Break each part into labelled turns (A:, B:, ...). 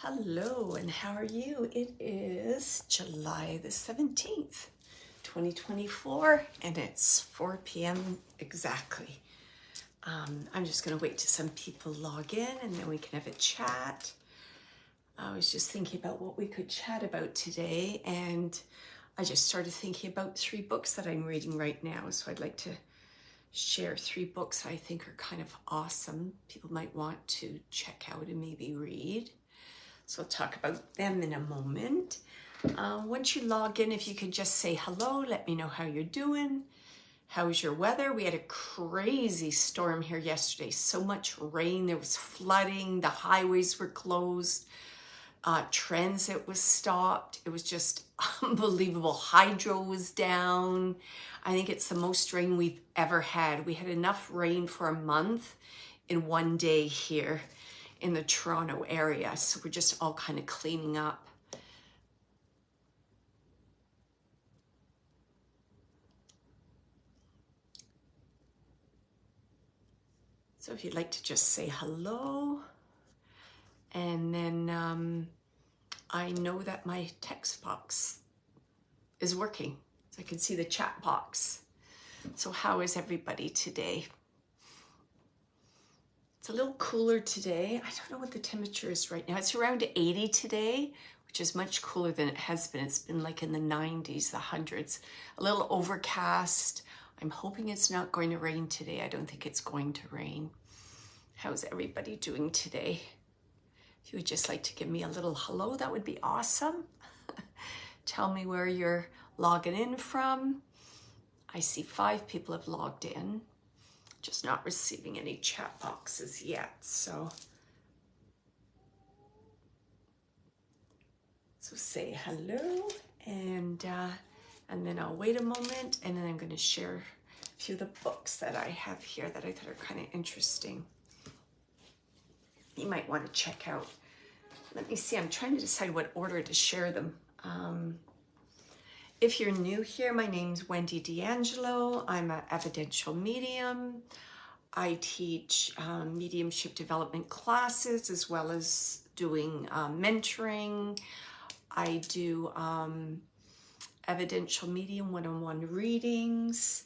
A: Hello, and how are you? It is July the 17th, 2024, and it's 4 p.m. exactly. I'm just going to wait till some people log in, and then we can have a chat. I was just thinking about what we could chat about today, and I just started thinking about 3 books that I'm reading right now, so I'd like to share 3 books I think are kind of awesome. People might want to check out and maybe read. So I'll talk about them in a moment. Once you log in, if you could just say hello, let me know how you're doing. How's your weather? We had a crazy storm here yesterday. So much rain, there was flooding, the highways were closed, transit was stopped. It was just unbelievable. Hydro was down. I think it's the most rain we've ever had. We had enough rain for a month in one day here in the Toronto area. So we're just all kind of cleaning up. So if you'd like to just say hello, and then I know that my text box is working. So I can see the chat box. So how is everybody today? It's a little cooler today. I don't know what the temperature is right now. It's around 80 today, which is much cooler than it has been. It's been like in the 90s, the hundreds. A little overcast. I'm hoping it's not going to rain today. I don't think it's going to rain. How's everybody doing today? If you would just like to give me a little hello, that would be awesome. Tell me where you're logging in from. I see 5 people have logged in. Just not receiving any chat boxes yet, so say hello, and then I'll wait a moment, and then I'm going to share a few of the books that I have here that I thought are kind of interesting. You might want to check out. Let me see. I'm trying to decide what order to share them. If you're new here, my name's Wendy D'Angelo. I'm an evidential medium. I teach mediumship development classes as well as doing mentoring. I do evidential medium one-on-one readings.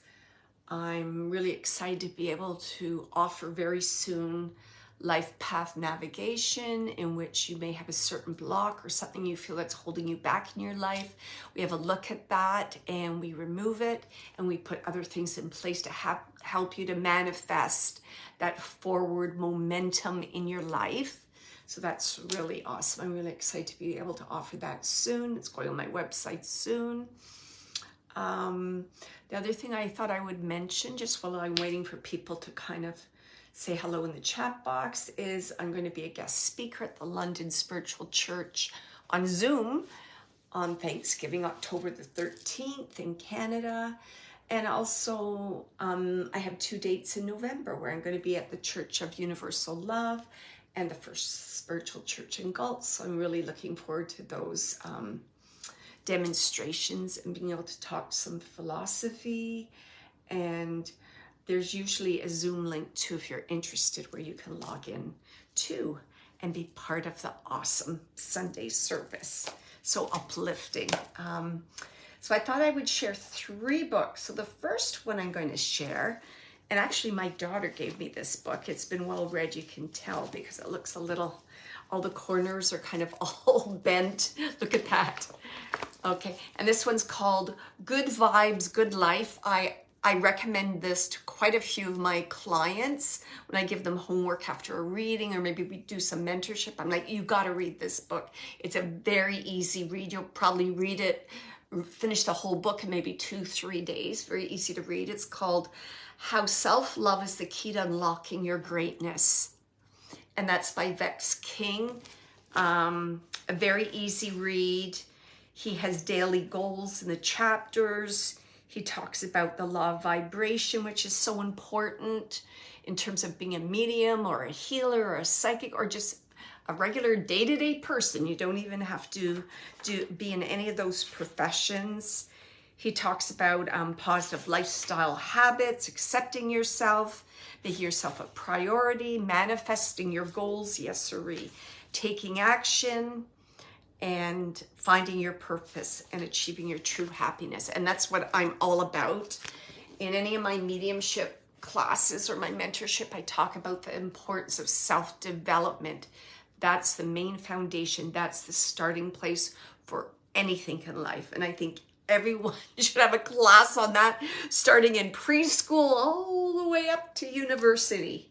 A: I'm really excited to be able to offer very soon life path navigation, in which you may have a certain block or something you feel that's holding you back in your life. We have a look at that and we remove it, and we put other things in place to help you to manifest that forward momentum in your life. So that's really awesome. I'm really excited to be able to offer that soon. It's going on my website soon. The other thing I thought I would mention, just while I'm waiting for people to kind of say hello in the chat box, is I'm going to be a guest speaker at the London Spiritual Church on Zoom on Thanksgiving, October the 13th in Canada. And also I have 2 dates in November where I'm going to be at the Church of Universal Love and the First Spiritual Church in Galt. So I'm really looking forward to those demonstrations and being able to talk some philosophy. And there's usually a Zoom link too, if you're interested, where you can log in too and be part of the awesome Sunday service. So uplifting. So I thought I would share 3 books. So the first one I'm going to share, and actually my daughter gave me this book. It's been well read, you can tell, because it looks a little, all the corners are kind of all bent. Look at that. Okay, and this one's called Good Vibes, Good Life. I recommend this to quite a few of my clients when I give them homework after a reading, or maybe we do some mentorship. I'm like, you got to read this book. It's a very easy read. You'll probably read it, finish the whole book in maybe 2-3 days. Very easy to read. It's called How Self-Love is the Key to Unlocking Your Greatness. And that's by Vex King. A very easy read. He has daily goals in the chapters. He talks about the law of vibration, which is so important in terms of being a medium or a healer or a psychic or just a regular day-to-day person. You don't even have to be in any of those professions. He talks about positive lifestyle habits, accepting yourself, making yourself a priority, manifesting your goals, yes sirree, taking action, and finding your purpose and achieving your true happiness. And that's what I'm all about. In any of my mediumship classes or my mentorship, I talk about the importance of self-development. That's the main foundation. That's the starting place for anything in life. And I think everyone should have a class on that, starting in preschool all the way up to university,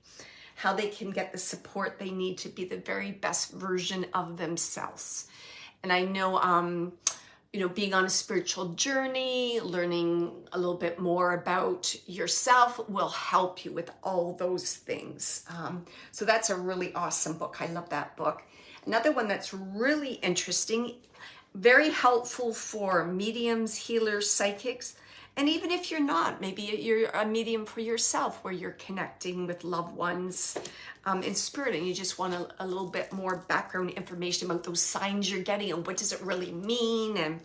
A: how they can get the support they need to be the very best version of themselves. And I know, you know, being on a spiritual journey, learning a little bit more about yourself will help you with all those things. So that's a really awesome book. I love that book. Another one that's really interesting, very helpful for mediums, healers, psychics, and even if you're not, maybe you're a medium for yourself where you're connecting with loved ones in spirit and you just want a little bit more background information about those signs you're getting and what does it really mean. And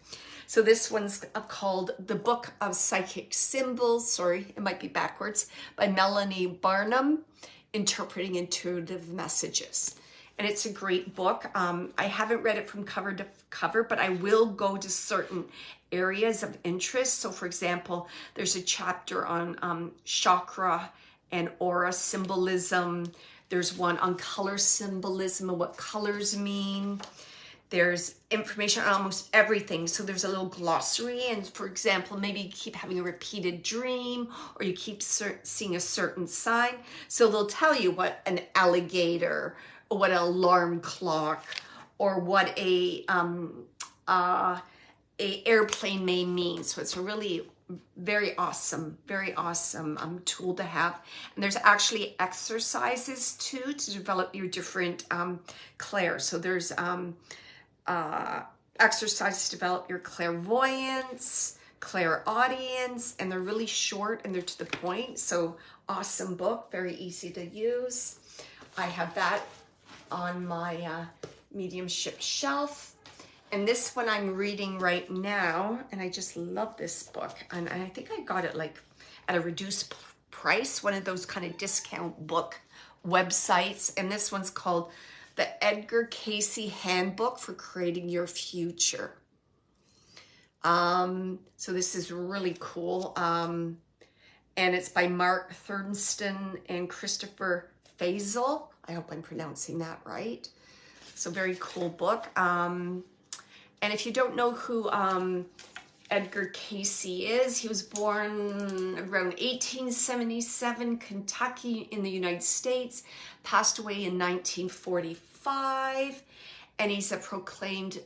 A: so this one's called The Book of Psychic Symbols, sorry, it might be backwards, by Melanie Barnum, Interpreting Intuitive Messages. And it's a great book. I haven't read it from cover to cover, but I will go to certain areas of interest. So for example, there's a chapter on chakra and aura symbolism. There's one on color symbolism and what colors mean. There's information on almost everything. So there's a little glossary. And for example, maybe you keep having a repeated dream or you keep seeing a certain sign. So they'll tell you what an alligator, or what an alarm clock, or what a airplane may mean. So it's a really very awesome tool to have. And there's actually exercises too to develop your different clairs. So there's exercises to develop your clairvoyance, clairaudience, and they're really short and they're to the point. So awesome book, very easy to use. I have that on my mediumship shelf. And this one I'm reading right now, and I just love this book. And I think I got it like at a reduced price, one of those kind of discount book websites. And this one's called The Edgar Cayce Handbook for Creating Your Future. So this is really cool. And it's by Mark Thurnston and Christopher Faisal. I hope I'm pronouncing that right. So very cool book. And if you don't know who Edgar Cayce is, he was born around 1877, Kentucky in the United States, passed away in 1945, and he's a proclaimed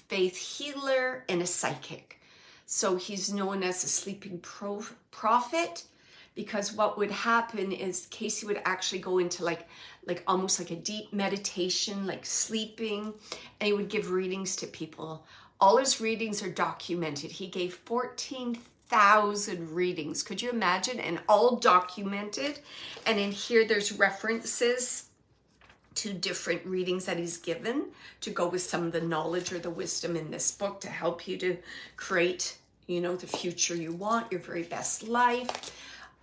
A: faith healer and a psychic. So he's known as a sleeping prophet, because what would happen is Cayce would actually go into like almost like a deep meditation, like sleeping, and he would give readings to people. All his readings are documented. He gave 14,000 readings. Could you imagine? And all documented. And in here there's references to different readings that he's given to go with some of the knowledge or the wisdom in this book to help you to create, you know, the future you want, your very best life.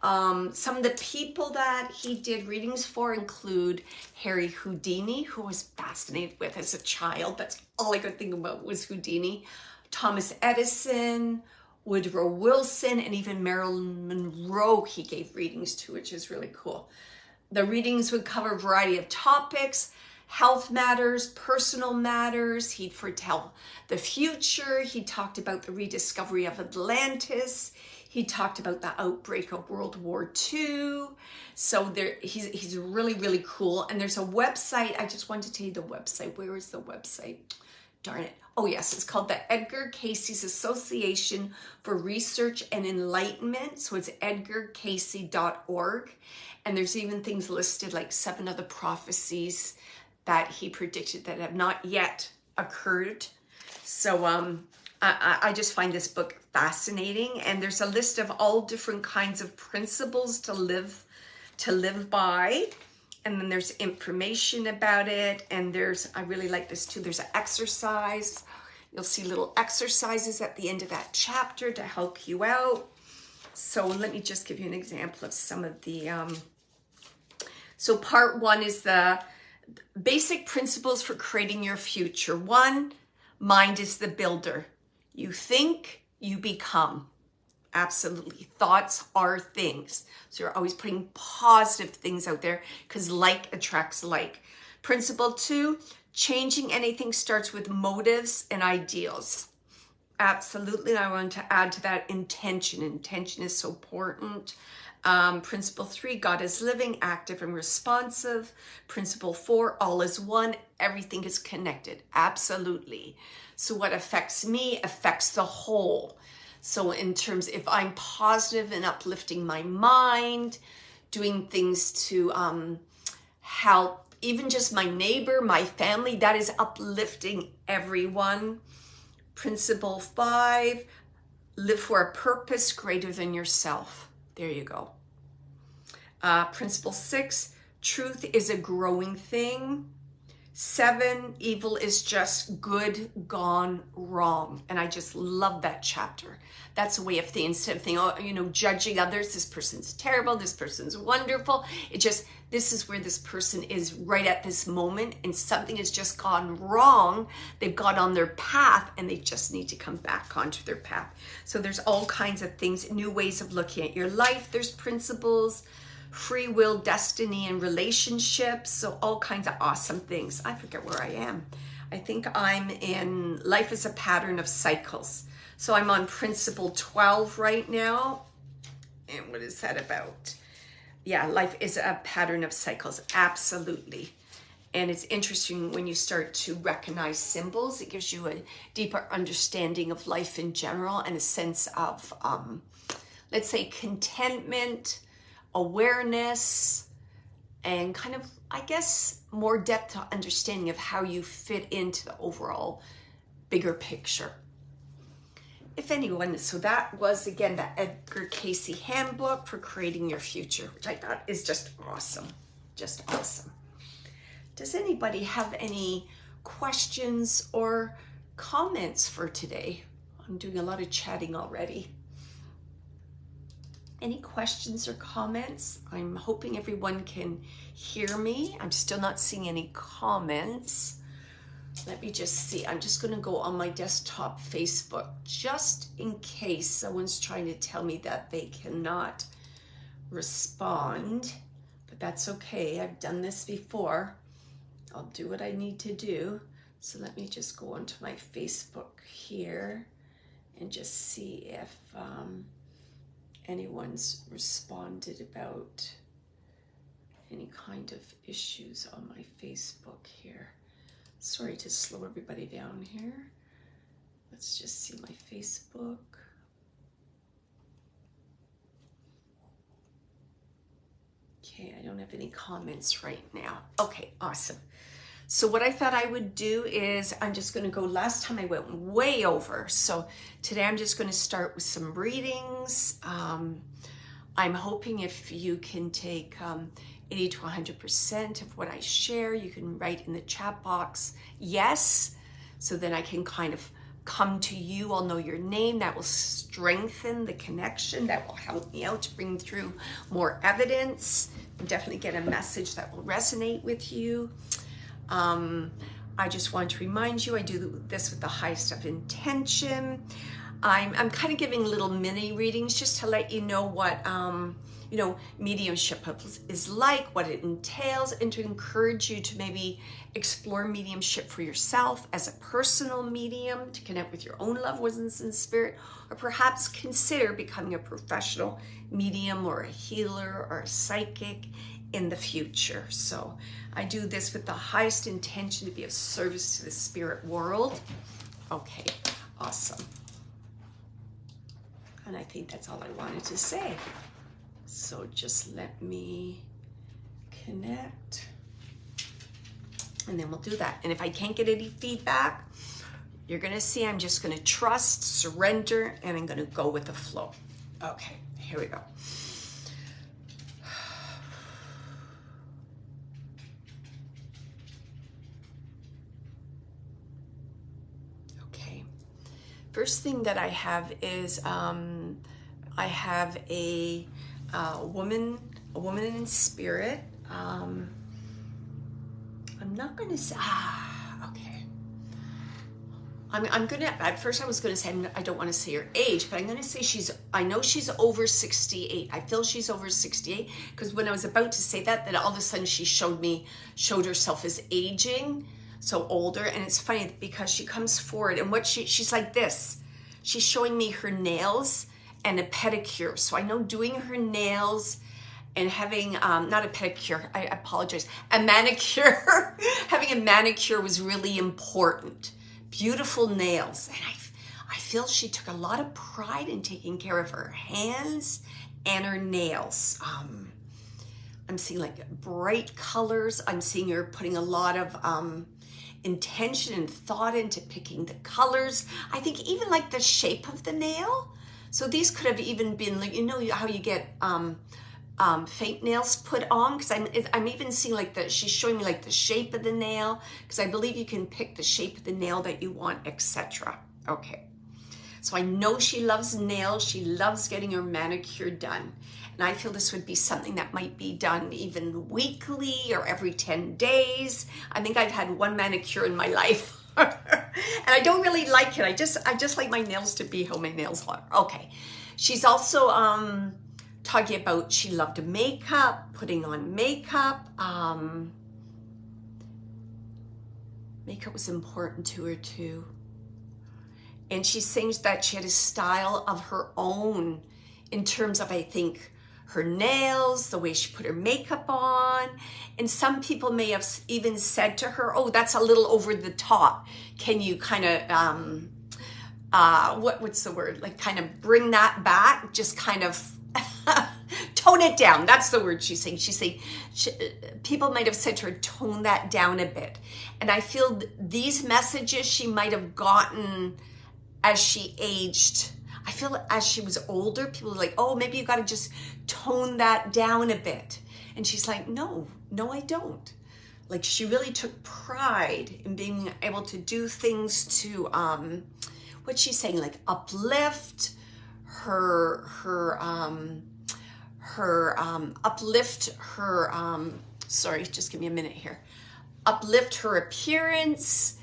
A: Some of the people that he did readings for include Harry Houdini, who I was fascinated with as a child. That's all I could think about was Houdini. Thomas Edison, Woodrow Wilson, and even Marilyn Monroe he gave readings to, which is really cool. The readings would cover a variety of topics: health matters, personal matters. He'd foretell the future. He talked about the rediscovery of Atlantis. He talked about the outbreak of World War II. So he's really, really cool. And there's a website. I just wanted to tell you the website. Where is the website? Darn it. Oh, yes. It's called the Edgar Cayce's Association for Research and Enlightenment. So it's edgarcayce.org. And there's even things listed like 7 of the prophecies that he predicted that have not yet occurred. So I just find this book fascinating, and there's a list of all different kinds of principles to live by, and then there's information about it, and I really like this too, there's an exercise You'll see little exercises at the end of that chapter to help you out. So let me just give you an example of some of the, so part 1 is the basic principles for creating your future. 1, mind is the builder. You think, you become. Absolutely. Thoughts are things. So you're always putting positive things out there because like attracts like. Principle 2, changing anything starts with motives and ideals. Absolutely. And I want to add to that intention. Intention is so important. Principle 3, God is living, active, and responsive. Principle 4, all is one. Everything is connected. Absolutely. So what affects me affects the whole. So in terms, if I'm positive and uplifting my mind, doing things to help even just my neighbor, my family, that is uplifting everyone. Principle 5, live for a purpose greater than yourself. There you go. Principle 6, truth is a growing thing. 7, evil is just good gone wrong. And I just love that chapter. That's a way of thinking, instead of thinking, oh, you know, judging others, this person's terrible, this person's wonderful. It just, this is where this person is right at this moment and something has just gone wrong. They've got on their path and they just need to come back onto their path. So there's all kinds of things, new ways of looking at your life. There's principles, free will, destiny, and relationships. So all kinds of awesome things. I forget where I am. I think I'm in life is a pattern of cycles. So I'm on principle 12 right now. And what is that about? Yeah, life is a pattern of cycles. Absolutely. And it's interesting when you start to recognize symbols, it gives you a deeper understanding of life in general and a sense of, let's say, contentment, awareness, and kind of, I guess, more depth to understanding of how you fit into the overall bigger picture. If anyone, so that was again the Edgar Cayce handbook for creating your future, which I thought is just awesome. Just awesome. Does anybody have any questions or comments for today? I'm doing a lot of chatting already. Any questions or comments? I'm hoping everyone can hear me. I'm still not seeing any comments. Let me just see. I'm just going to go on my desktop Facebook just in case someone's trying to tell me that they cannot respond. But that's okay. I've done this before. I'll do what I need to do. So let me just go onto my Facebook here and just see if anyone's responded about any kind of issues on my Facebook here. Sorry to slow everybody down here. Let's just see my Facebook. Okay, I don't have any comments right now. Okay, awesome. So what I thought I would do is I'm just going to go, last time I went way over. So today I'm just going to start with some readings. I'm hoping if you can take 80 to 100% of what I share, you can write in the chat box, yes. So then I can kind of come to you. I'll know your name. That will strengthen the connection. That will help me out to bring through more evidence. And definitely get a message that will resonate with you. I just want to remind you, I do this with the highest of intention. I'm kind of giving little mini readings just to let you know what, you know, mediumship is like, what it entails, and to encourage you to maybe explore mediumship for yourself as a personal medium to connect with your own loved ones in spirit, or perhaps consider becoming a professional medium or a healer or a psychic in the future. So I do this with the highest intention to be of service to the spirit world. Okay, awesome. And I think that's all I wanted to say. So just let me connect and then we'll do that. And if I can't get any feedback, you're gonna see I'm just gonna trust, surrender, and I'm gonna go with the flow. Okay, here we go. Okay. First thing that I have is I have a woman in spirit. I'm not going to say, okay. I'm going to, at first I was going to say, I don't want to say her age, but I'm going to say I know she's over 68. I feel she's over 68 because when I was about to say that, then all of a sudden she showed herself as aging, so older. And it's funny because she comes forward and she's like this. She's showing me her nails and a pedicure. So I know doing her nails and having, not a pedicure, I apologize, a manicure. Having a manicure was really important. Beautiful nails. And I feel she took a lot of pride in taking care of her hands and her nails. I'm seeing like bright colors. I'm seeing her putting a lot of intention and thought into picking the colors. I think even like the shape of the nail. So these could have even been like, you know how you get fake nails put on, because I'm even seeing like she's showing me like the shape of the nail, because I believe you can pick the shape of the nail that you want, etc. Okay, so I know she loves nails. She loves getting her manicure done, and I feel this would be something that might be done even weekly or every 10 days. I think I've had one manicure in my life. And I don't really like it. I just like my nails to be how my nails are. Okay, she's also talking about she loved makeup, putting on makeup. Makeup was important to her too. And she sings that she had a style of her own in terms of, I think, her nails, the way she put her makeup on. And some people may have even said to her, oh, that's a little over the top. Can you kind of, what's the word? Like kind of bring that back, just kind of tone it down. That's the word she's saying. She's saying people might have said to her, tone that down a bit. And I feel these messages she might have gotten as she aged. I feel as she was older, people were like, oh, maybe you got to just tone that down a bit. And she's like, no, I don't. Like she really took pride in being able to do things to, what's she saying? Like uplift sorry, just give me a minute here. Uplift her appearance.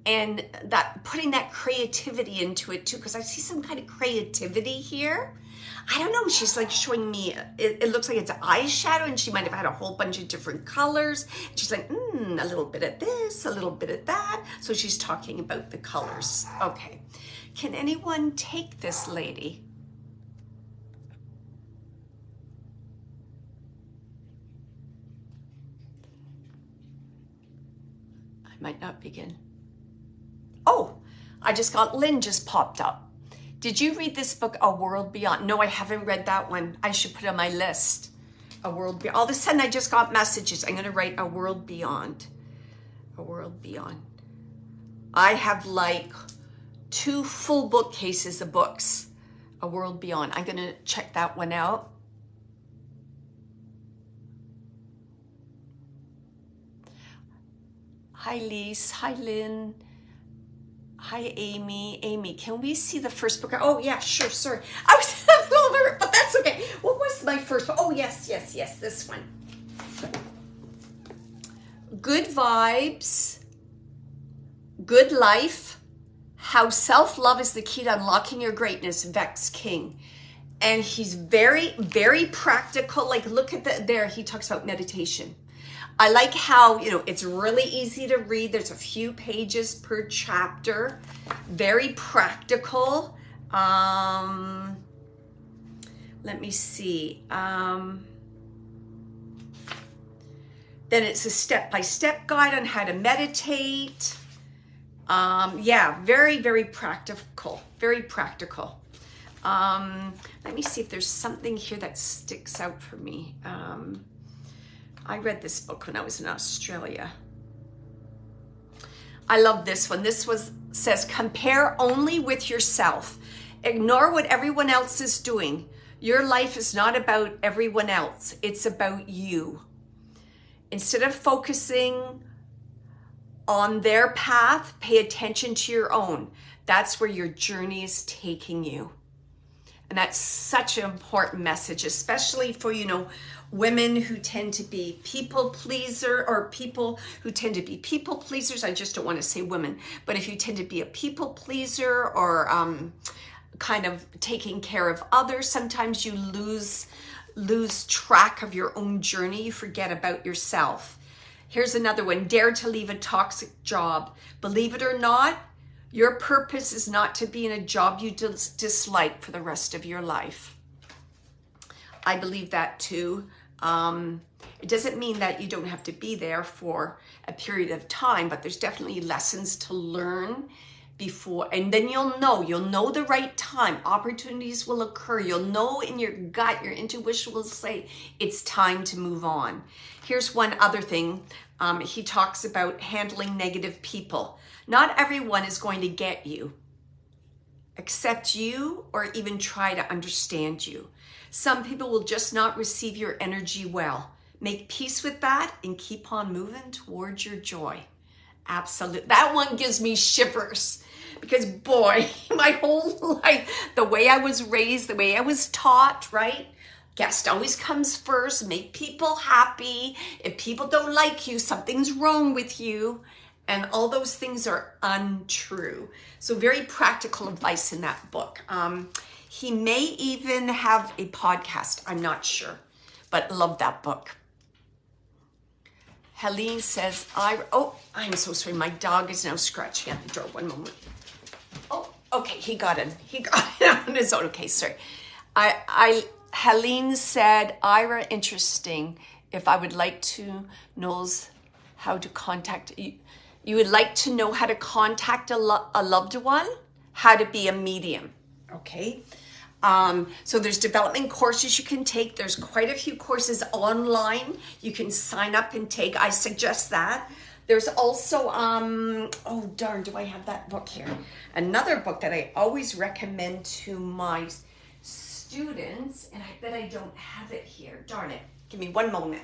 A: And that putting that creativity into it too, because I see some kind of creativity here. I don't know, she's like showing me, it looks like it's eyeshadow, and she might have had a whole bunch of different colors. She's like, a little bit of this, a little bit of that. So she's talking about the colors. Okay, can anyone take this lady? I might not begin. Oh, I just got Lynn just popped up. Did you read this book, A World Beyond? No, I haven't read that one. I should put it on my list. A World Beyond. All of a sudden, I just got messages. I'm going to write A World Beyond. A World Beyond. I have like 2 full bookcases of books. A World Beyond. I'm going to check that one out. Hi, Lise. Hi, Lynn. Hi, Amy. Amy, can we see the first book? Oh, yeah, sure, sorry. I was a little nervous, but that's okay. What was my first book? Oh, yes, this one. Good Vibes, Good Life, How Self-Love is the Key to Unlocking Your Greatness, Vex King. And he's very, very practical. Like, look at there, he talks about meditation. I like how, it's really easy to read. There's a few pages per chapter. Very practical. Let me see. Then it's a step-by-step guide on how to meditate. Yeah, very, very practical. Very practical. Let me see if there's something here that sticks out for me. I read this book when I was in Australia. I love this one. Says, compare only with yourself. Ignore what everyone else is doing. Your life is not about everyone else. It's about you. Instead of focusing on their path, pay attention to your own. That's where your journey is taking you. And that's such an important message, especially for, women who tend to be people pleaser, or people who tend to be people pleasers. I just don't want to say women, but if you tend to be a people pleaser or kind of taking care of others, sometimes you lose track of your own journey. You forget about yourself. Here's another one. Dare to leave a toxic job. Believe it or not, your purpose is not to be in a job you dislike for the rest of your life. I believe that too. It doesn't mean that you don't have to be there for a period of time, but there's definitely lessons to learn before, and then you'll know the right time. Opportunities will occur. You'll know in your gut, your intuition will say it's time to move on. Here's one other thing. He talks about handling negative people. Not everyone is going to get you, accept you, or even try to understand you. Some people will just not receive your energy well. Make peace with that and keep on moving towards your joy. Absolutely. That one gives me shivers because, boy, my whole life, the way I was raised, the way I was taught, right? Guest always comes first. Make people happy. If people don't like you, something's wrong with you. And all those things are untrue. So very practical advice in that book. He may even have a podcast. I'm not sure, but love that book. Helene says, I'm so sorry. My dog is now scratching at the door. One moment. Oh, okay. He got in. He got it on his own. Okay, sorry. Helene said, Ira, interesting. If I would like to know how to contact you. You would like to know how to contact a loved one, how to be a medium, okay? So there's development courses you can take. There's quite a few courses online you can sign up and take. I suggest that. There's also, oh darn, do I have that book here? Another book that I always recommend to my students, and I bet I don't have it here. Darn it. Give me one moment.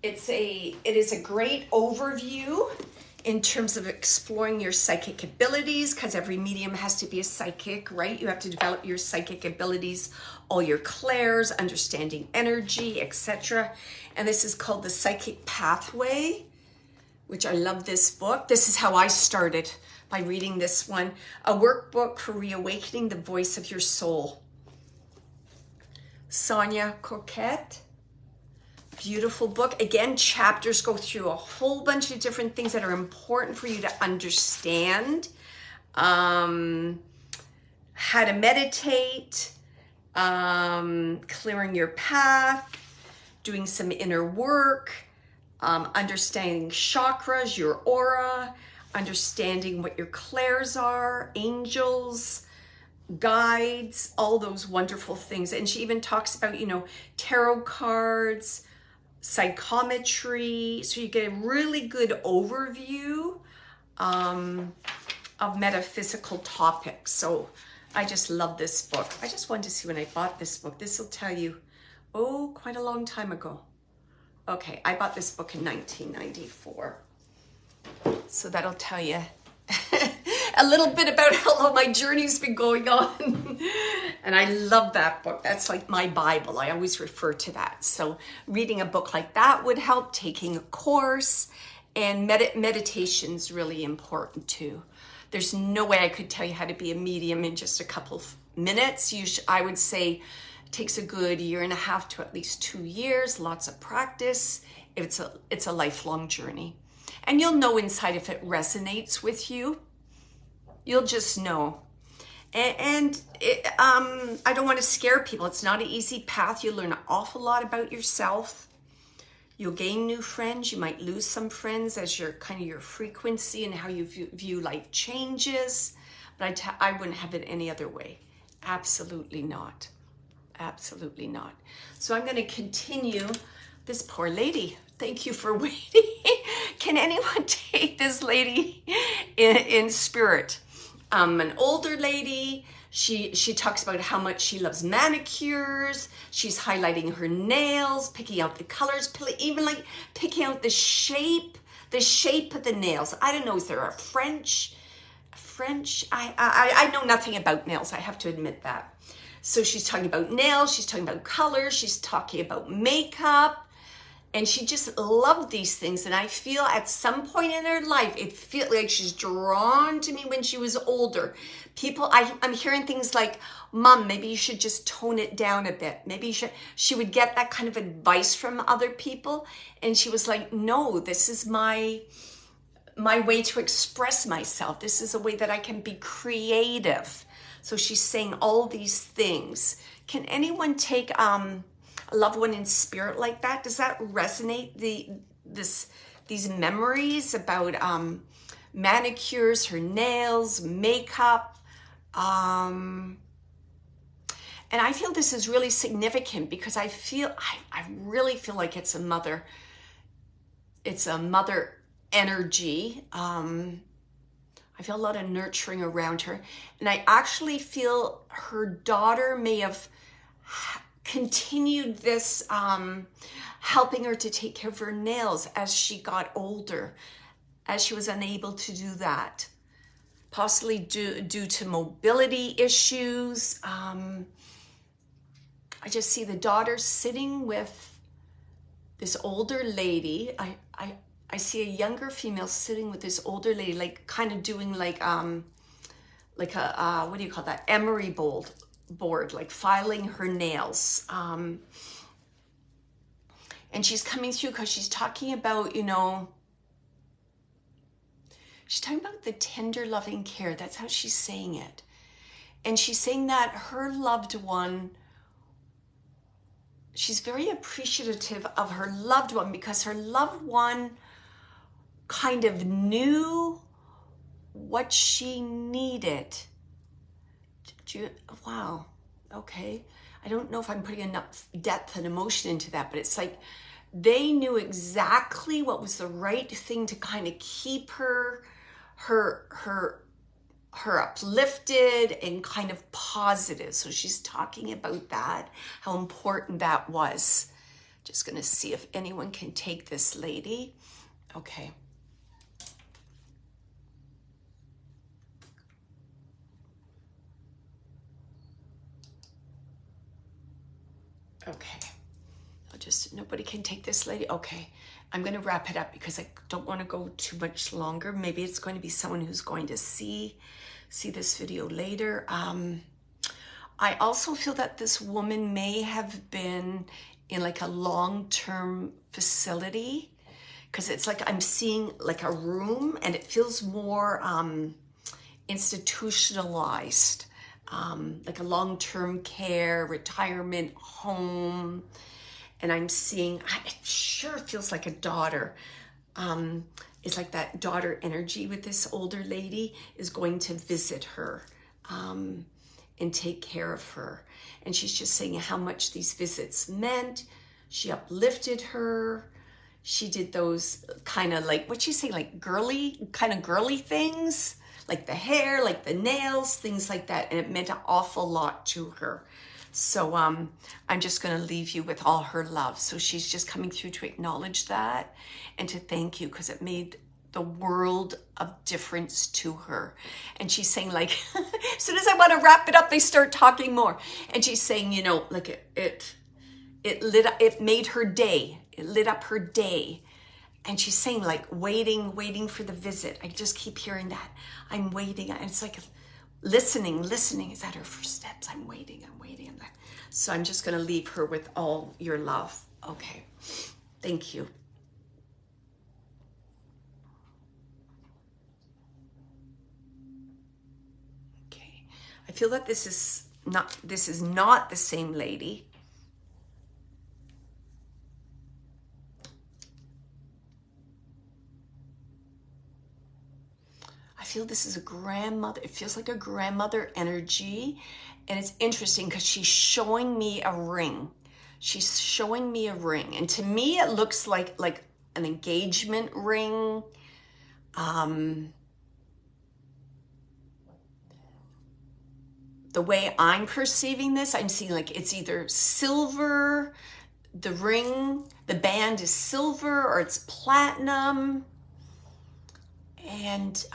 A: It is a great overview in terms of exploring your psychic abilities, because every medium has to be a psychic, right? You have to develop your psychic abilities, all your clairs, understanding energy, etc. And this is called The Psychic Pathway, which I love this book. This is how I started, by reading this one. A workbook for reawakening the voice of your soul. Sonia Coquette. Beautiful book. Again, chapters go through a whole bunch of different things that are important for you to understand. How to meditate, clearing your path, doing some inner work, understanding chakras, your aura, understanding what your clairs are, angels, guides, all those wonderful things. And she even talks about, tarot cards, psychometry, so you get a really good overview of metaphysical topics. So I just love this book. I just wanted to see when I bought this book. This will tell you, quite a long time ago. Okay, I bought this book in 1994. So that'll tell you a little bit about how long my journey's been going on. And I love that book. That's like my Bible. I always refer to that. So reading a book like that would help, taking a course, and meditation's really important too. There's no way I could tell you how to be a medium in just a couple of minutes. I would say it takes a good 1.5 to at least 2 years, lots of practice. It's a lifelong journey. And you'll know inside if it resonates with you. You'll just know. And I don't want to scare people. It's not an easy path. You'll learn an awful lot about yourself. You'll gain new friends. You might lose some friends as your frequency and how you view life changes. But I wouldn't have it any other way. Absolutely not. Absolutely not. So I'm going to continue. This poor lady. Thank you for waiting. Can anyone take this lady in spirit? an older lady. She talks about how much she loves manicures. She's highlighting her nails, picking out the colors, even like picking out the shape of the nails. I don't know, is there a French? I know nothing about nails, I have to admit that. So she's talking about nails, she's talking about colors, she's talking about makeup. And she just loved these things. And I feel at some point in her life, it feels like she's drawn to me when she was older. I'm hearing things like, Mom, maybe you should just tone it down a bit. Maybe she would get that kind of advice from other people. And she was like, no, this is my way to express myself. This is a way that I can be creative. So she's saying all these things. Can anyone take a loved one in spirit like that? Does that resonate? These memories about manicures, her nails, makeup. And I feel this is really significant because I really feel like it's a mother energy. I feel a lot of nurturing around her. And I actually feel her daughter may have continued this, helping her to take care of her nails as she got older, as she was unable to do that, possibly due to mobility issues. I just see the daughter sitting with this older lady. I see a younger female sitting with this older lady, like kind of doing like a what do you call that? Emery board, like filing her nails. And she's coming through because she's talking about, she's talking about the tender loving care. That's how she's saying it. And she's saying that her loved one, she's very appreciative of her loved one because her loved one kind of knew what she needed. Wow, okay. I don't know if I'm putting enough depth and emotion into that, but it's like they knew exactly what was the right thing to kind of keep her uplifted and kind of positive. So she's talking about that, how important that was. Just gonna see if anyone can take this lady. Okay. Okay, nobody can take this lady. Okay, I'm going to wrap it up because I don't want to go too much longer. Maybe it's going to be someone who's going to see this video later. I also feel that this woman may have been in like a long-term facility because it's like I'm seeing like a room and it feels more institutionalized. Like a long-term care, retirement home. And I'm seeing, it sure feels like a daughter. It's like that daughter energy with this older lady is going to visit her and take care of her. And she's just saying how much these visits meant. She uplifted her. She did those kind of like, what'd she say, like girly things? Like the hair, like the nails, things like that. And it meant an awful lot to her. So I'm just going to leave you with all her love. So she's just coming through to acknowledge that and to thank you because it made the world of difference to her. And she's saying like, as soon as I want to wrap it up, they start talking more. And she's saying, like it made her day. It lit up her day. And she's saying like waiting for the visit. I just keep hearing that. I'm waiting. And it's like listening. Is that her first steps? I'm waiting. So I'm just going to leave her with all your love. Okay. Thank you. Okay. I feel that this is not the same lady. I feel this is a grandmother. It feels like a grandmother energy. And it's interesting because she's showing me a ring. And to me, it looks like an engagement ring. the way I'm perceiving this, I'm seeing like it's either silver, the ring, the band is silver, or it's platinum. And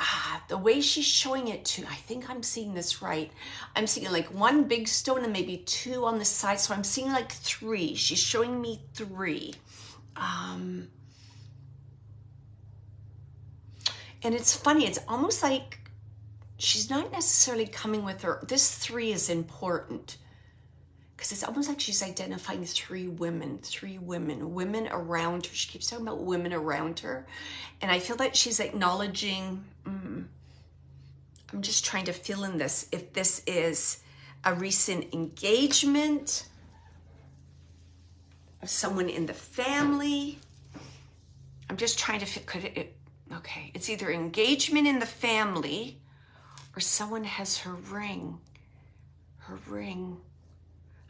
A: the way she's showing it too, I think I'm seeing this right. I'm seeing like one big stone and maybe two on the side. So I'm seeing like three. She's showing me three. And it's funny. It's almost like she's not necessarily coming with her. This three is important because it's almost like she's identifying three women, women around her. She keeps talking about women around her. And I feel that she's acknowledging, I'm just trying to fill in this, if this is a recent engagement of someone in the family. I'm just trying to fit, okay, it's either engagement in the family or someone has her ring.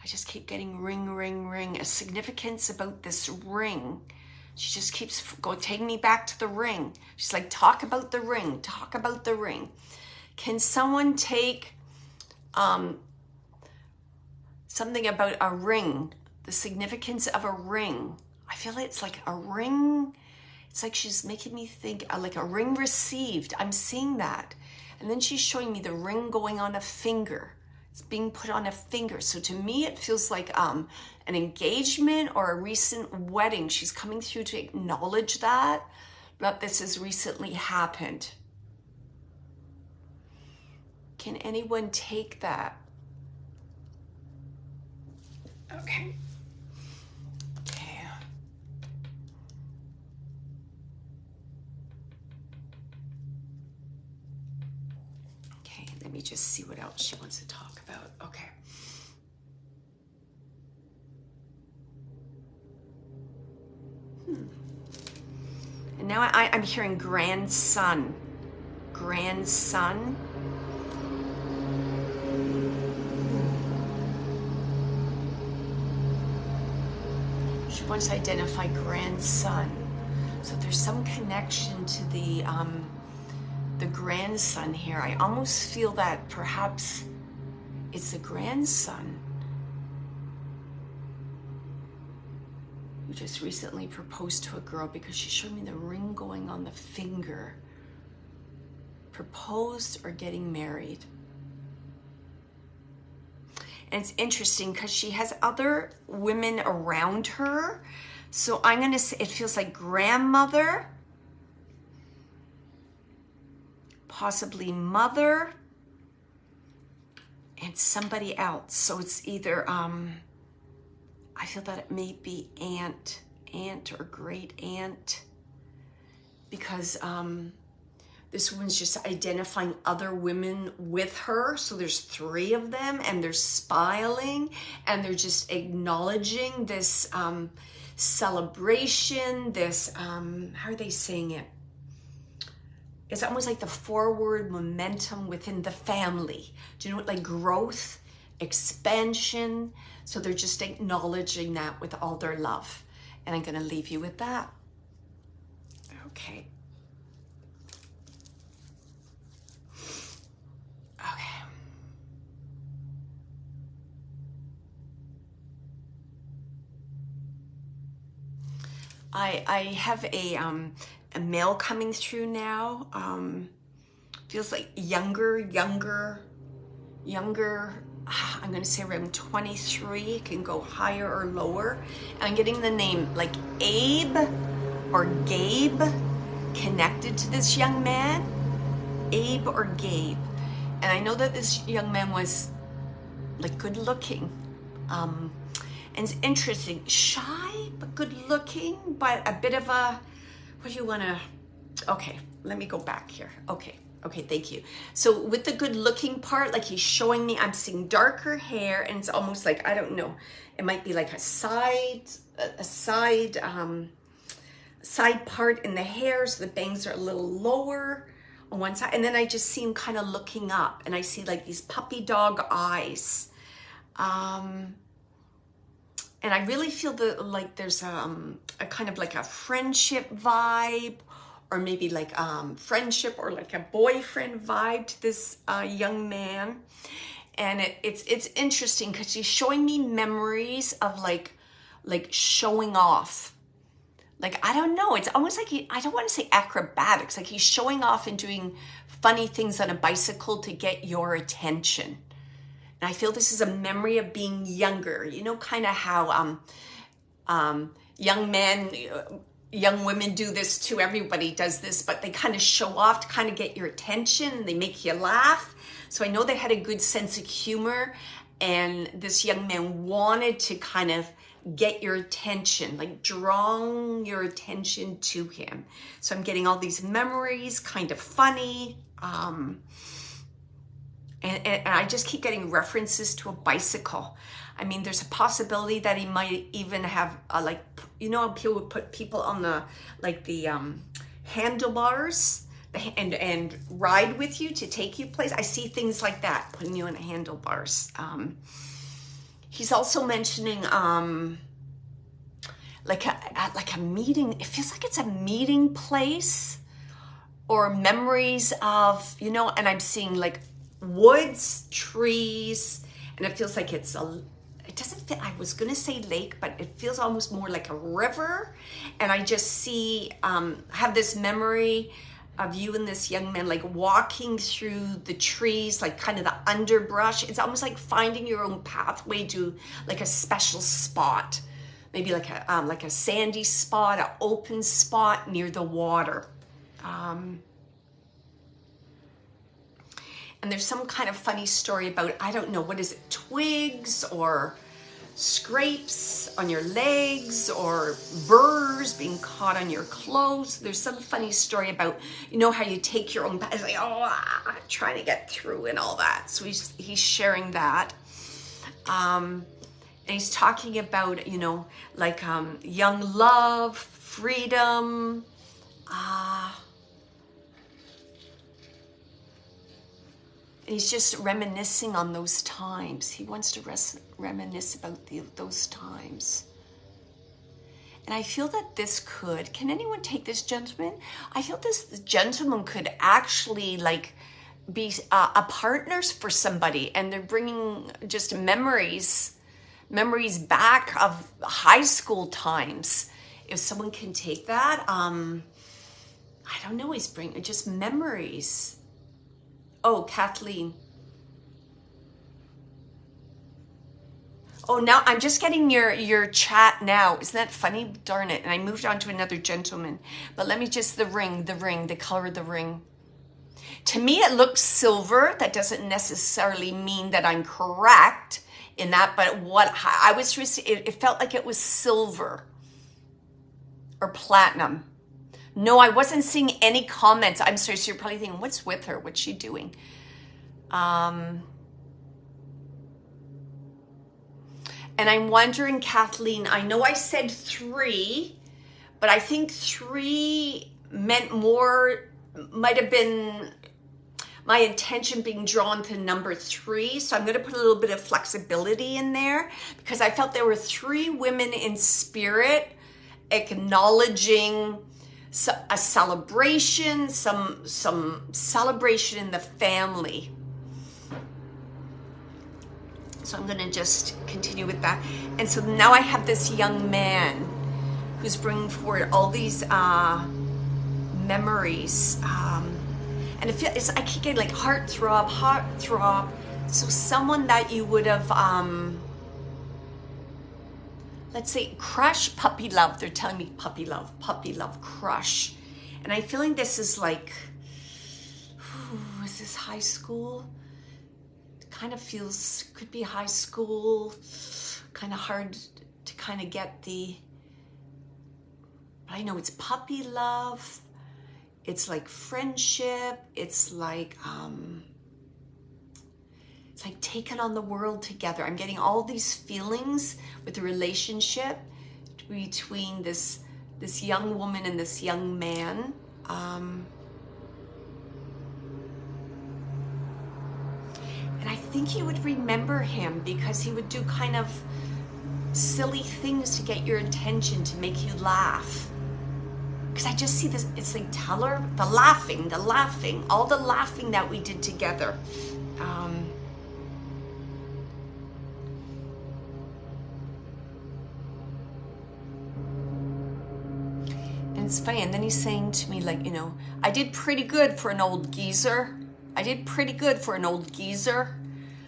A: I just keep getting ring, a significance about this ring. She just keeps taking me back to the ring. She's like, talk about the ring. Can someone take something about a ring, the significance of a ring? I feel it's like a ring. It's like she's making me think like a ring received. I'm seeing that. And then she's showing me the ring going on a finger. It's being put on a finger. So to me, it feels like an engagement or a recent wedding. She's coming through to acknowledge that this has recently happened. Can anyone take that? Okay. Let me just see what else she wants to talk about. Okay. And now I'm hearing grandson. She wants to identify grandson. So there's some connection to the grandson here. I almost feel that perhaps it's the grandson who just recently proposed to a girl because she showed me the ring going on the finger. Proposed or getting married. And it's interesting because she has other women around her. So I'm going to say it feels like grandmother, possibly mother, and somebody else. So it's either, I feel that it may be aunt or great aunt, because this woman's just identifying other women with her. So there's three of them and they're smiling and they're just acknowledging this celebration, this, how are they saying it? It's almost like the forward momentum within the family. Do you know what, like growth, expansion? So they're just acknowledging that with all their love. And I'm gonna leave you with that. Okay. Okay. I have a male coming through now. Feels like younger. I'm gonna say around 23. It can go higher or lower. And I'm getting the name like Abe or Gabe connected to this young man. Abe or Gabe. And I know that this young man was like good looking. And it's interesting, shy but good looking, but a bit of a, what do you want to, okay, let me go back here. Okay, thank you. So with the good looking part, like he's showing me, I'm seeing darker hair, and it's almost like, I don't know, it might be like a side part in the hair, so the bangs are a little lower on one side, and then I just see him kind of looking up, and I see like these puppy dog eyes. And I really feel that like there's a kind of like a friendship vibe, or maybe like friendship or like a boyfriend vibe to this young man. And it's interesting because he's showing me memories of like showing off. Like, I don't know, it's almost like I don't want to say acrobatics, like he's showing off and doing funny things on a bicycle to get your attention. And I feel this is a memory of being younger, you know, kind of how young men, young women do this too. Everybody does this, but they kind of show off to kind of get your attention. They make you laugh. So I know they had a good sense of humor, and this young man wanted to kind of get your attention, like drawing your attention to him. So I'm getting all these memories, kind of funny. And I just keep getting references to a bicycle. I mean, there's a possibility that he might even have like, you know, people would put people on the, like the handlebars and ride with you to take you place. I see things like that, putting you on handlebars. He's also mentioning like a meeting. It feels like it's a meeting place, or memories of, you know, and I'm seeing like woods, trees, and it feels like it's it doesn't fit, I was gonna say lake, but it feels almost more like a river. And I just see, have this memory of you and this young man like walking through the trees, like kind of the underbrush. It's almost like finding your own pathway to like a special spot, maybe like a sandy spot, an open spot near the water. And there's some kind of funny story about, I don't know, what is it, twigs or scrapes on your legs or burrs being caught on your clothes. There's some funny story about, you know, how you take your own, it's like, trying to get through and all that. So he's sharing that. And he's talking about, you know, like young love, freedom, and he's just reminiscing on those times. He wants to reminisce about those times. And I feel that this could, can anyone take this gentleman? I feel this gentleman could actually like be a partners for somebody, and they're bringing just memories back of high school times. If someone can take that, I don't know, he's bringing just memories. Oh, Kathleen. Oh, now I'm just getting your chat now. Isn't that funny? Darn it. And I moved on to another gentleman. But let me just, the color of the ring. To me, it looks silver. That doesn't necessarily mean that I'm correct in that, but what I was, it felt like it was silver or platinum. No, I wasn't seeing any comments. I'm sorry, so you're probably thinking, what's with her? What's she doing? And I'm wondering, Kathleen, I know I said 3, but I think 3 meant more, might have been my intention being drawn to number 3. So I'm going to put a little bit of flexibility in there, because I felt there were 3 women in spirit acknowledging a celebration, some celebration in the family. So I'm going to just continue with that. And so now I have this young man who's bringing forward all these memories. And I keep getting like heart throb. So someone that you would have, let's say, crush, puppy love. They're telling me puppy love, crush. And I'm feeling this is like, is this high school? It kind of feels, could be high school, kind of hard to kind of get the, but I know it's puppy love. It's like friendship. It's like taking on the world together. I'm getting all these feelings with the relationship between this young woman and this young man. And I think you would remember him because he would do kind of silly things to get your attention, to make you laugh. Because I just see this, it's like Teller, the laughing, all the laughing that we did together. it's funny. And then he's saying to me, like, you know, I did pretty good for an old geezer. I did pretty good for an old geezer.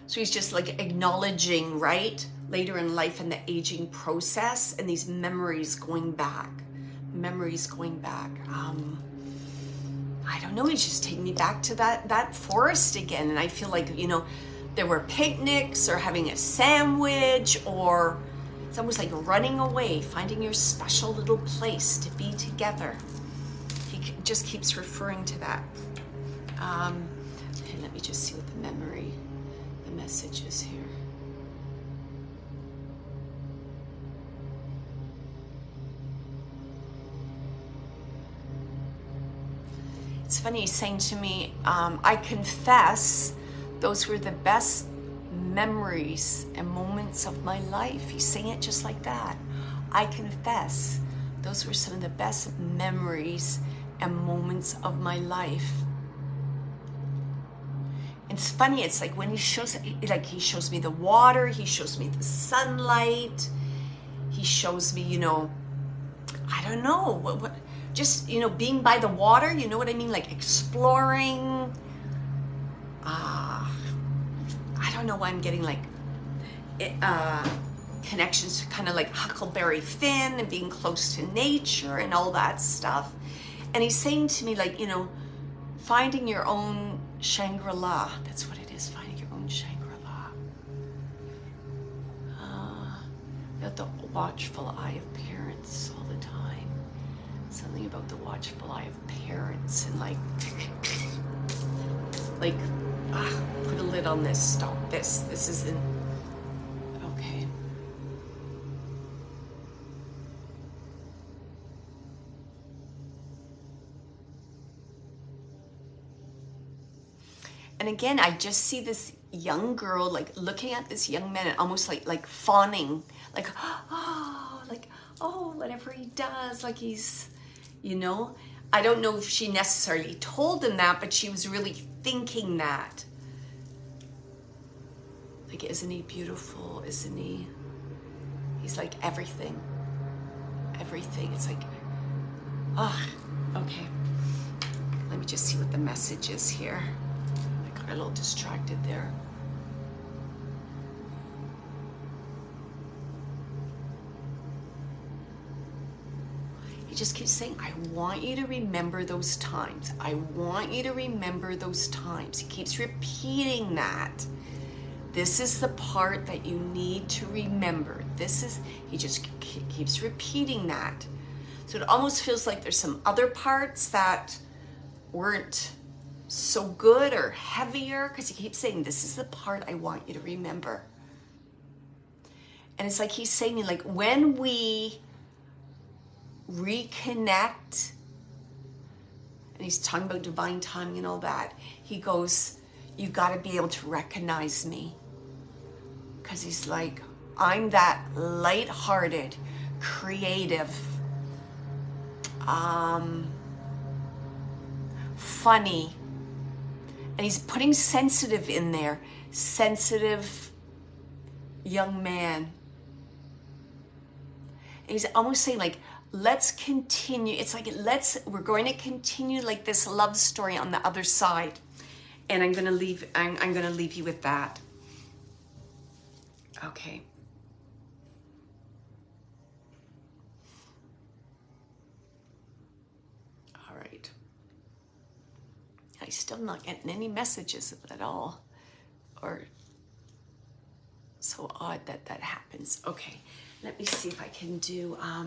A: So he's just like acknowledging, right, later in life and the aging process and these memories going back. Memories going back. I don't know, he's just taking me back to that forest again. And I feel like, you know, there were picnics or having a sandwich, or it's almost like running away, finding your special little place to be together. He just keeps referring to that. Okay, let me just see what the message is here. It's funny, he's saying to me, I confess those were the best memories and moments of my life. He's saying it just like that. I confess those were some of the best memories and moments of my life. It's funny, it's like when he shows me the water, he shows me the sunlight, he shows me, you know, I don't know, what just, you know, being by the water, you know what I mean? Like exploring. I don't know why I'm getting like connections to kind of like Huckleberry Finn and being close to nature and all that stuff. And he's saying to me, like, you know, finding your own Shangri-La. That's what it is, finding your own Shangri-La. About the watchful eye of parents all the time. Something about the watchful eye of parents and like put a lid on this, stop this. This isn't, okay. And again, I just see this young girl, like looking at this young man and almost like fawning, like, oh, whatever he does, like he's, you know, I don't know if she necessarily told him that, but she was really thinking that. Like, isn't he beautiful? Isn't he? He's like everything. Everything. It's like, okay. Let me just see what the message is here. I got a little distracted there. He just keeps saying, I want you to remember those times. I want you to remember those times. He keeps repeating that. This is the part that you need to remember. He just keeps repeating that. So it almost feels like there's some other parts that weren't so good or heavier, because he keeps saying, this is the part I want you to remember. And it's like he's saying, like, when we reconnect, and he's talking about divine timing and all that, he goes, you got to be able to recognize me, because he's like, I'm that light-hearted, creative, funny, and he's putting sensitive in there, sensitive young man. And he's almost saying, like, let's continue. It's like, we're going to continue like this love story on the other side. And I'm going to leave you with that. Okay. All right. I'm still not getting any messages at all. Or so odd that happens. Okay. Let me see if I can do, all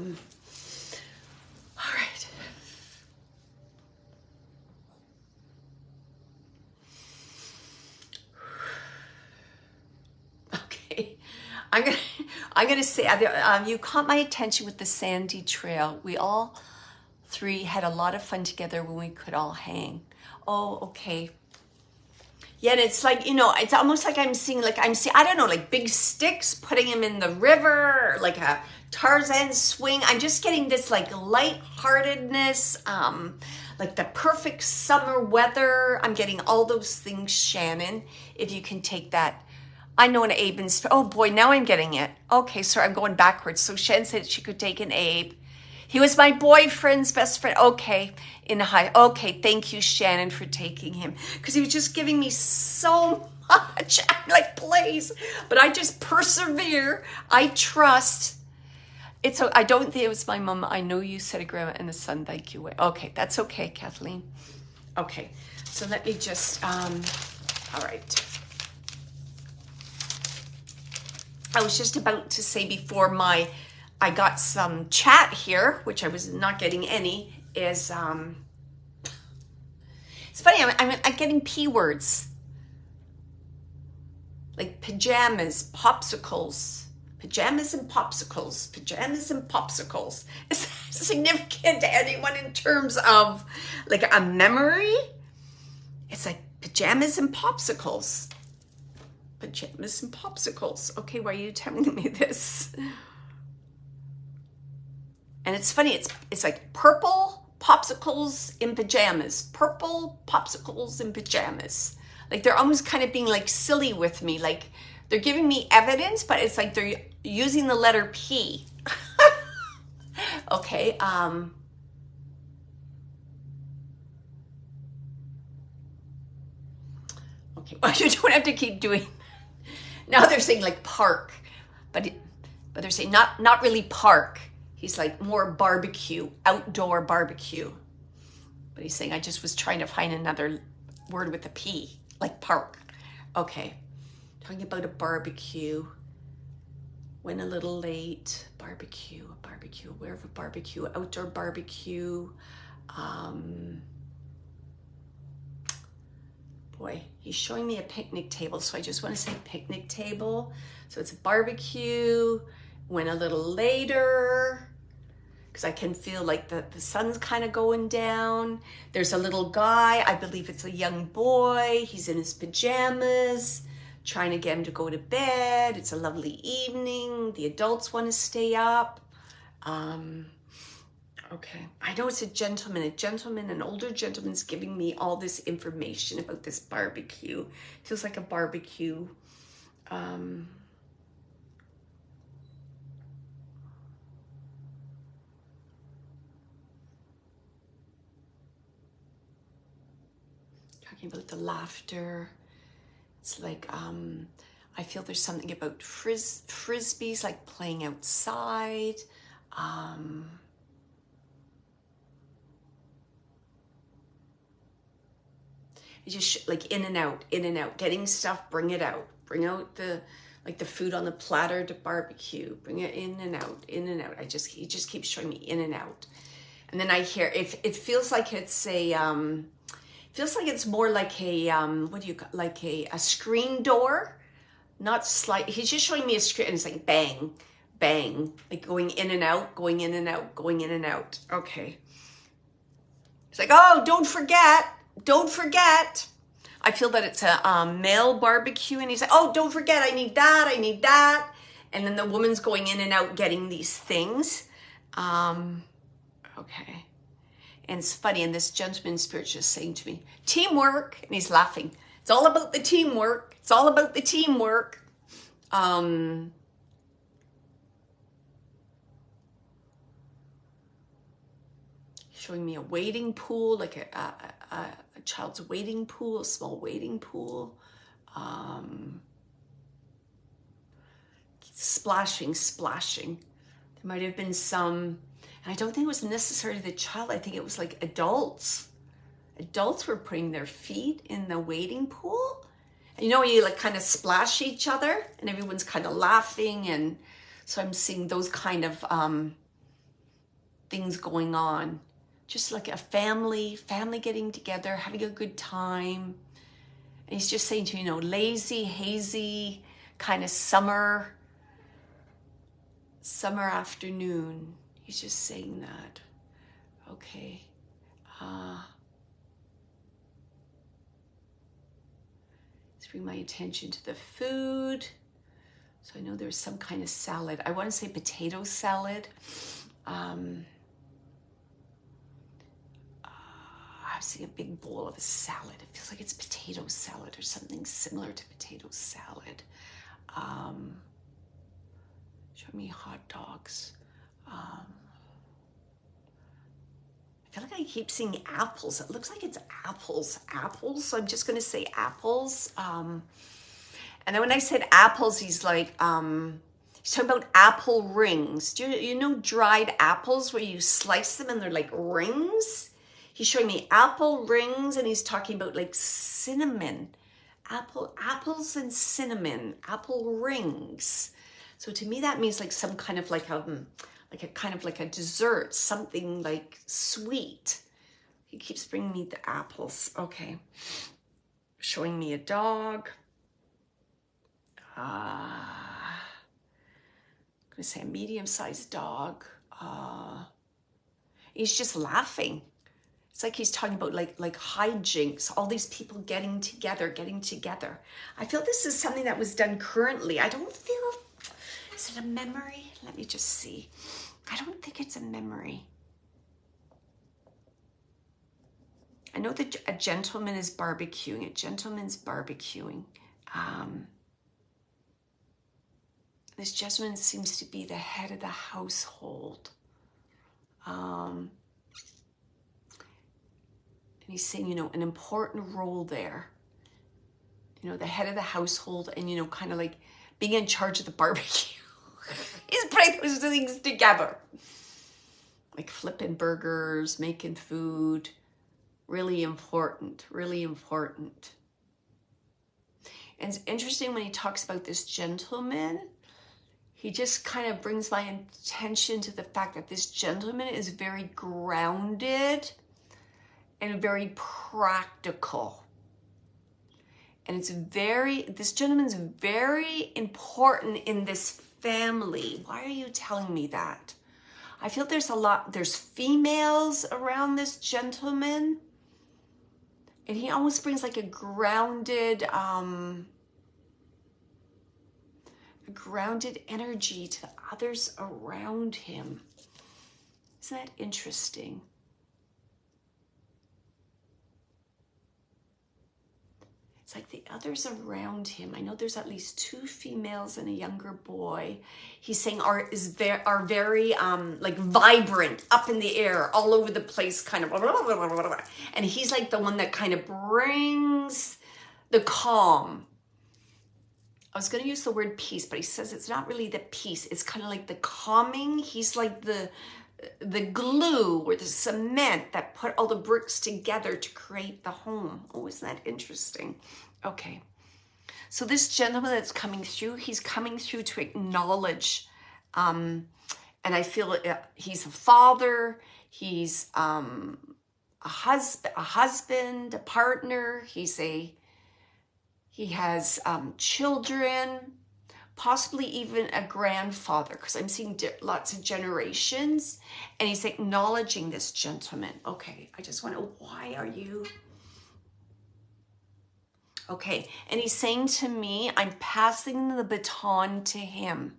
A: right. Okay. I'm gonna say, you caught my attention with the sandy trail. We all three had a lot of fun together when we could all hang. Oh, okay. Yeah, and it's like, you know, it's almost like I'm seeing, I don't know, like big sticks, putting him in the river, like a Tarzan swing. I'm just getting this like lightheartedness, like the perfect summer weather. I'm getting all those things, Shannon, if you can take that. I know an Abe and, oh boy, now I'm getting it. Okay, sorry, I'm going backwards. So Shannon said she could take an Abe. He was my boyfriend's best friend. Okay, in high. Okay, thank you, Shannon, for taking him. Because he was just giving me so much. I'm like, please. But I just persevere. I trust. I don't think it was my mom. I know you said a grandma and the son. Thank you. Okay, that's okay, Kathleen. Okay, so let me just, all right. I was just about to say before I got some chat here, which I was not getting any, is, it's funny, I'm getting P words. Like pajamas, popsicles. Pajamas and popsicles. Pajamas and popsicles. Is that significant to anyone in terms of like a memory? It's like pajamas and popsicles. Pajamas and popsicles. Okay, why are you telling me this? And it's funny, it's like purple popsicles in pajamas. Purple popsicles in pajamas. Like they're almost kind of being like silly with me. Like they're giving me evidence, but it's like they're using the letter P. Okay, okay, well, you don't have to keep doing. Now they're saying like park, but they're saying not really park. He's like more barbecue, outdoor barbecue. But he's saying I just was trying to find another word with a P, like park. Okay, talking about a barbecue. Went a little late. Barbecue, where of a barbecue, outdoor barbecue. Boy, he's showing me a picnic table, so I just want to say picnic table. So it's a barbecue. Went a little later because I can feel like the sun's kind of going down. There's a little guy, I believe it's a young boy. He's in his pajamas, trying to get him to go to bed. It's a lovely evening. The adults want to stay up. Okay, I know it's a gentleman, an older gentleman's giving me all this information about this barbecue. Feels like a barbecue. Talking about the laughter. It's like, I feel there's something about frisbees, like playing outside. Just like in and out, getting stuff, bring it out. Bring out the food on the platter to barbecue. Bring it in and out, he just keeps showing me in and out. And then I hear, if it feels like it's feels like it's more like a, a screen door, not slight. He's just showing me a screen and it's like bang, bang, like going in and out, going in and out, going in and out. Okay. It's like, oh, don't forget. I feel that it's a male barbecue and he's like, oh, don't forget, I need that. And then the woman's going in and out getting these things. Okay. And it's funny, and this gentleman spirit just saying to me, teamwork, and he's laughing. It's all about the teamwork. Showing me a wading pool, like a child's wading pool, a small wading pool. Splashing. There might have been some, and I don't think it was necessarily the child. I think it was like adults. Adults were putting their feet in the wading pool. And you know when you like kind of splash each other and everyone's kind of laughing. And so I'm seeing those kind of things going on. Just like a family getting together, having a good time. And he's just saying to me, lazy, hazy, kind of summer afternoon. He's just saying that. Okay. Let's bring my attention to the food. So I know there's some kind of salad. I want to say potato salad. I see a big bowl of a salad. It feels like it's potato salad or something similar to potato salad. Show me hot dogs. I feel like I keep seeing apples. It looks like it's apples. So I'm just going to say apples. And then when I said apples, he's like, he's talking about apple rings. Do you know dried apples where you slice them and they're like rings? He's showing me apple rings, and he's talking about like cinnamon. Apples and cinnamon, apple rings. So to me, that means like some kind of like a dessert, something like sweet. He keeps bringing me the apples. Okay. Showing me a dog. I'm going to say a medium-sized dog. He's just laughing. It's like he's talking about like hijinks, all these people getting together. I feel this is something that was done currently. I don't feel, is it a memory? Let me just see. I don't think it's a memory. I know that a gentleman is barbecuing. This gentleman seems to be the head of the household. And he's saying, you know, an important role there. You know, the head of the household and, you know, kind of like being in charge of the barbecue. He's putting those things together. Like flipping burgers, making food. Really important. And it's interesting when he talks about this gentleman, he just kind of brings my attention to the fact that this gentleman is very grounded and very practical. And this gentleman's very important in this family. Why are you telling me that? I feel there's females around this gentleman. And he almost brings like a grounded energy to the others around him. Isn't that interesting? It's like the others around him. I know there's at least 2 females and a younger boy. He's saying are very like vibrant, up in the air, all over the place, kind of blah, blah, blah, blah, blah, blah. And he's like the one that kind of brings the calm. I was going to use the word peace, but he says it's not really the peace. It's kind of like the calming. He's like the glue or the cement that put all the bricks together to create the home. Oh, isn't that interesting? Okay. So this gentleman that's coming through, he's coming through to acknowledge, and I feel he's a father, he's a husband, a partner, he has children, possibly even a grandfather, because I'm seeing lots of generations, and he's acknowledging this gentleman. Okay, I just want to, why are you? Okay, and he's saying to me, I'm passing the baton to him.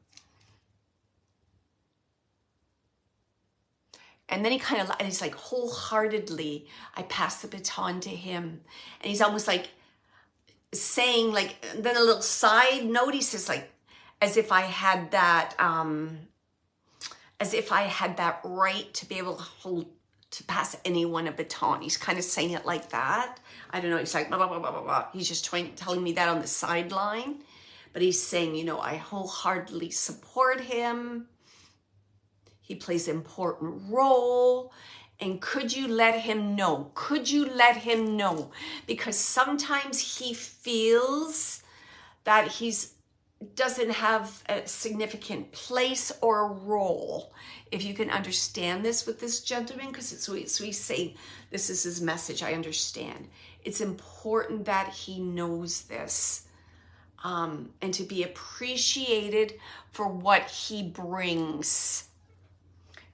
A: And then he's like, wholeheartedly, I pass the baton to him. And he's almost like saying, like, then a little side note, he says, like, as if I had that right to be able to pass anyone a baton. He's kind of saying it like that. I don't know. He's like, blah, blah, blah, blah, blah, blah. He's just telling me that on the sideline. But he's saying, you know, I wholeheartedly support him. He plays an important role. And could you let him know? Because sometimes he feels that doesn't have a significant place or role. If you can understand this with this gentleman, because so he's saying this is his message, I understand. It's important that he knows this, and to be appreciated for what he brings.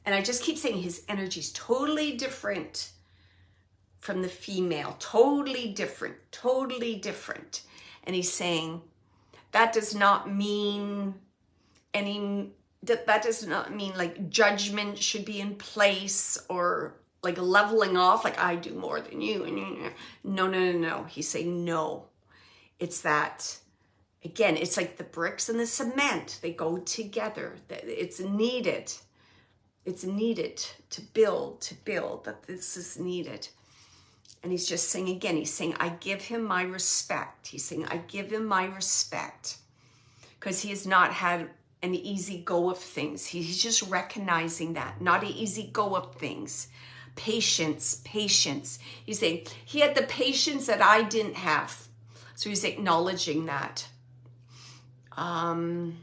A: And I just keep saying his energy is totally different from the female, totally different. And he's saying, that does not mean that does not mean like judgment should be in place or like leveling off, like I do more than you. And no. He's saying no. It's that, again, it's like the bricks and the cement. They go together. It's needed. it's needed to build, that this is needed. And he's just saying again, he's saying, I give him my respect. He's saying, I give him my respect. Because he has not had an easy go of things. He's just recognizing that, not an easy go of things. Patience, patience. He's saying, he had the patience that I didn't have. So he's acknowledging that. And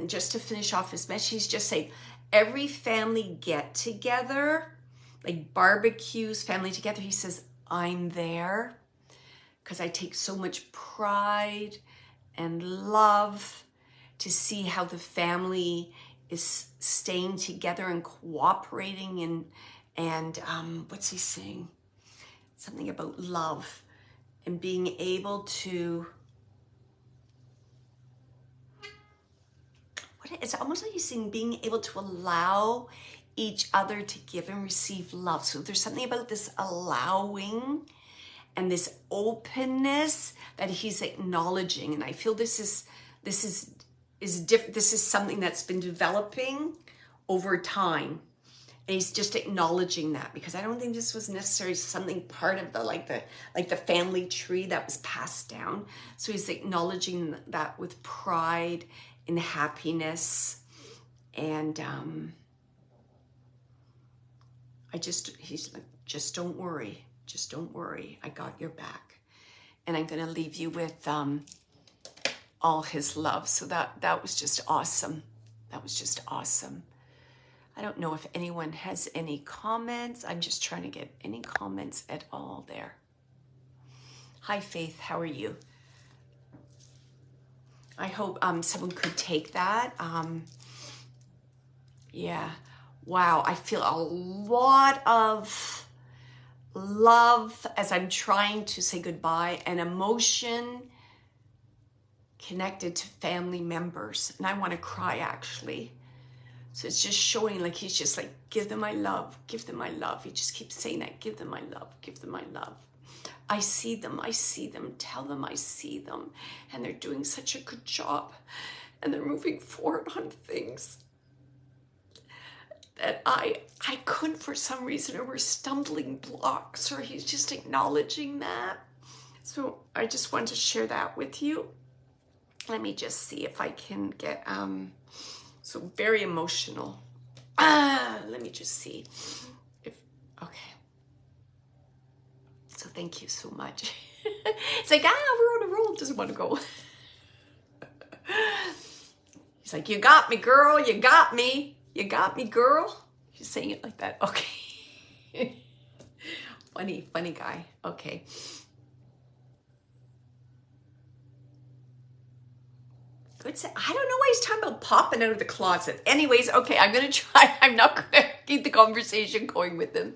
A: just to finish off his message, he's just saying, every family get together, like barbecues, family together, he says, I'm there because I take so much pride and love to see how the family is staying together and cooperating and what's he saying? Something about love and being able to, it's almost like he's saying being able to allow each other to give and receive love. So there's something about this allowing and this openness that he's acknowledging. And I feel this is different. This is something that's been developing over time. And he's just acknowledging that, because I don't think this was necessarily something part of the family tree that was passed down. So he's acknowledging that with pride and happiness. And he's like, just don't worry. Just don't worry. I got your back. And I'm going to leave you with all his love. So that was just awesome. That was just awesome. I don't know if anyone has any comments. I'm just trying to get any comments at all there. Hi, Faith. How are you? I hope someone could take that. Yeah. Wow. I feel a lot of love as I'm trying to say goodbye, and emotion connected to family members. And I want to cry, actually. So it's just showing, like, he's just like, give them my love, give them my love. He just keeps saying that, give them my love, give them my love. I see them, tell them I see them. And they're doing such a good job. And they're moving forward on things that I couldn't for some reason, or were stumbling blocks, or he's just acknowledging that. So I just wanted to share that with you. Let me just see if I can get, so very emotional. Let me just see okay. So thank you so much. It's like, we're on a roll, doesn't want to go. He's like, you got me, girl, you got me. You got me, girl. He's saying it like that. Okay. Funny guy. Okay. Good. I don't know why he's talking about popping out of the closet. Anyways, okay, I'm going to try. I'm not going to keep the conversation going with him.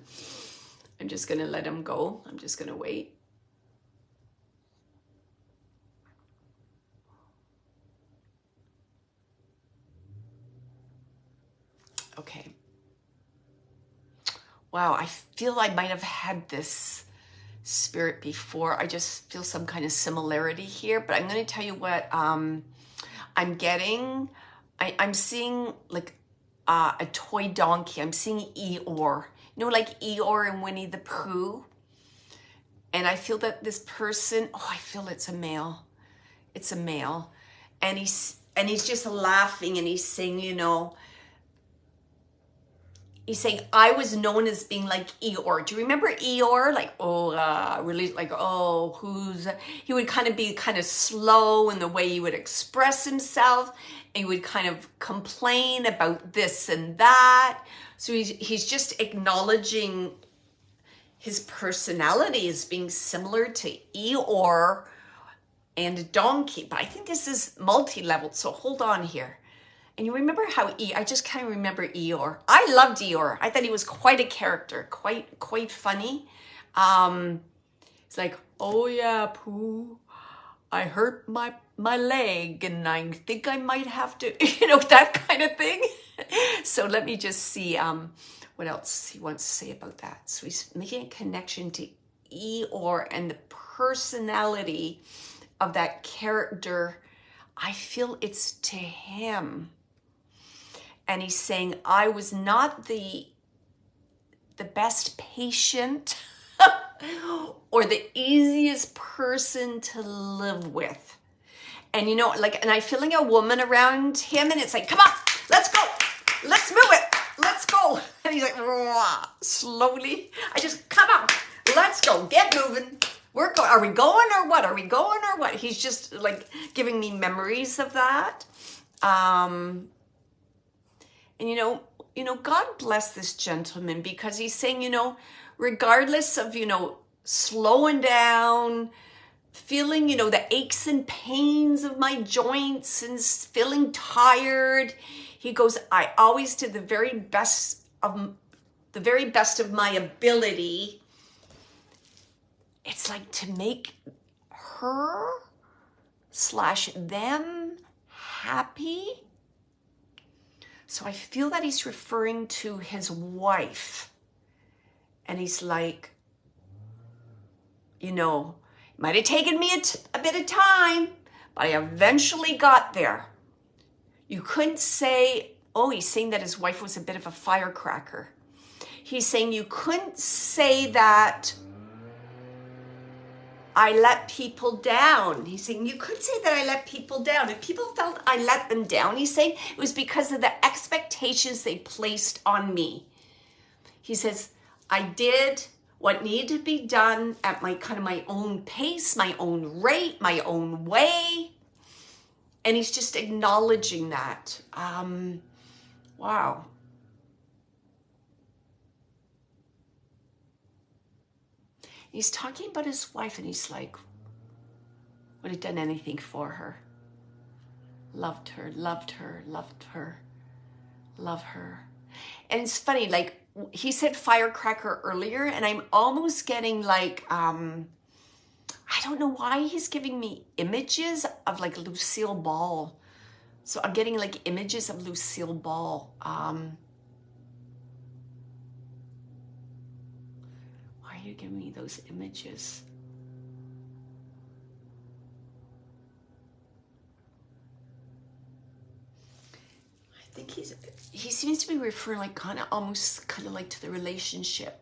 A: I'm just going to let him go. I'm just going to wait. Okay. Wow, I feel I might have had this spirit before. I just feel some kind of similarity here, but I'm going to tell you what I'm getting. I'm seeing like a toy donkey. I'm seeing Eeyore. You know, like Eeyore and Winnie the Pooh. And I feel that this person, I feel it's a male. It's a male. And he's just laughing, and he's saying, he's saying, I was known as being like Eeyore. Do you remember Eeyore? Like, really, like, he would kind of be kind of slow in the way he would express himself. And he would kind of complain about this and that. So he's just acknowledging his personality as being similar to Eeyore and a donkey. But I think this is multi-leveled, so hold on here. And you remember how I just kind of remember Eeyore. I loved Eeyore. I thought he was quite a character, quite funny. It's like, oh yeah, Pooh, I hurt my leg and I think I might have to, that kind of thing. So let me just see what else he wants to say about that. So he's making a connection to Eeyore and the personality of that character. I feel it's to him. And he's saying, I was not the best patient or the easiest person to live with. And you know, like, and I feel like a woman around him, and it's like, come on, let's go. Let's move it. Let's go. And he's like, "Rah." Slowly. I just, come on, let's go. Get moving. We're going. Are we going or what? Are we going or what? He's just like giving me memories of that. And you know, God bless this gentleman, because he's saying, you know, regardless of, you know, slowing down, feeling, you know, the aches and pains of my joints and feeling tired, he goes, I always did the very best of my ability. It's like to make her/them happy. So I feel that he's referring to his wife. And he's like, you know, it might have taken me a bit of time, but I eventually got there. You couldn't say, oh, he's saying that his wife was a bit of a firecracker. He's saying you couldn't say that I let people down. He's saying you could say that I let people down. If people felt I let them down, he's saying it was because of the expectations they placed on me. He says, I did what needed to be done at my kind of my own pace, my own rate, my own way. And he's just acknowledging that. Wow. He's talking about his wife, and he's like, would have done anything for her. Loved her, loved her, loved her, love her. And it's funny, like he said firecracker earlier, and I'm almost getting like, I don't know why he's giving me images of like Lucille Ball. So I'm getting like images of Lucille Ball. Why are you giving me those images? I think he seems to be referring like almost like to the relationship.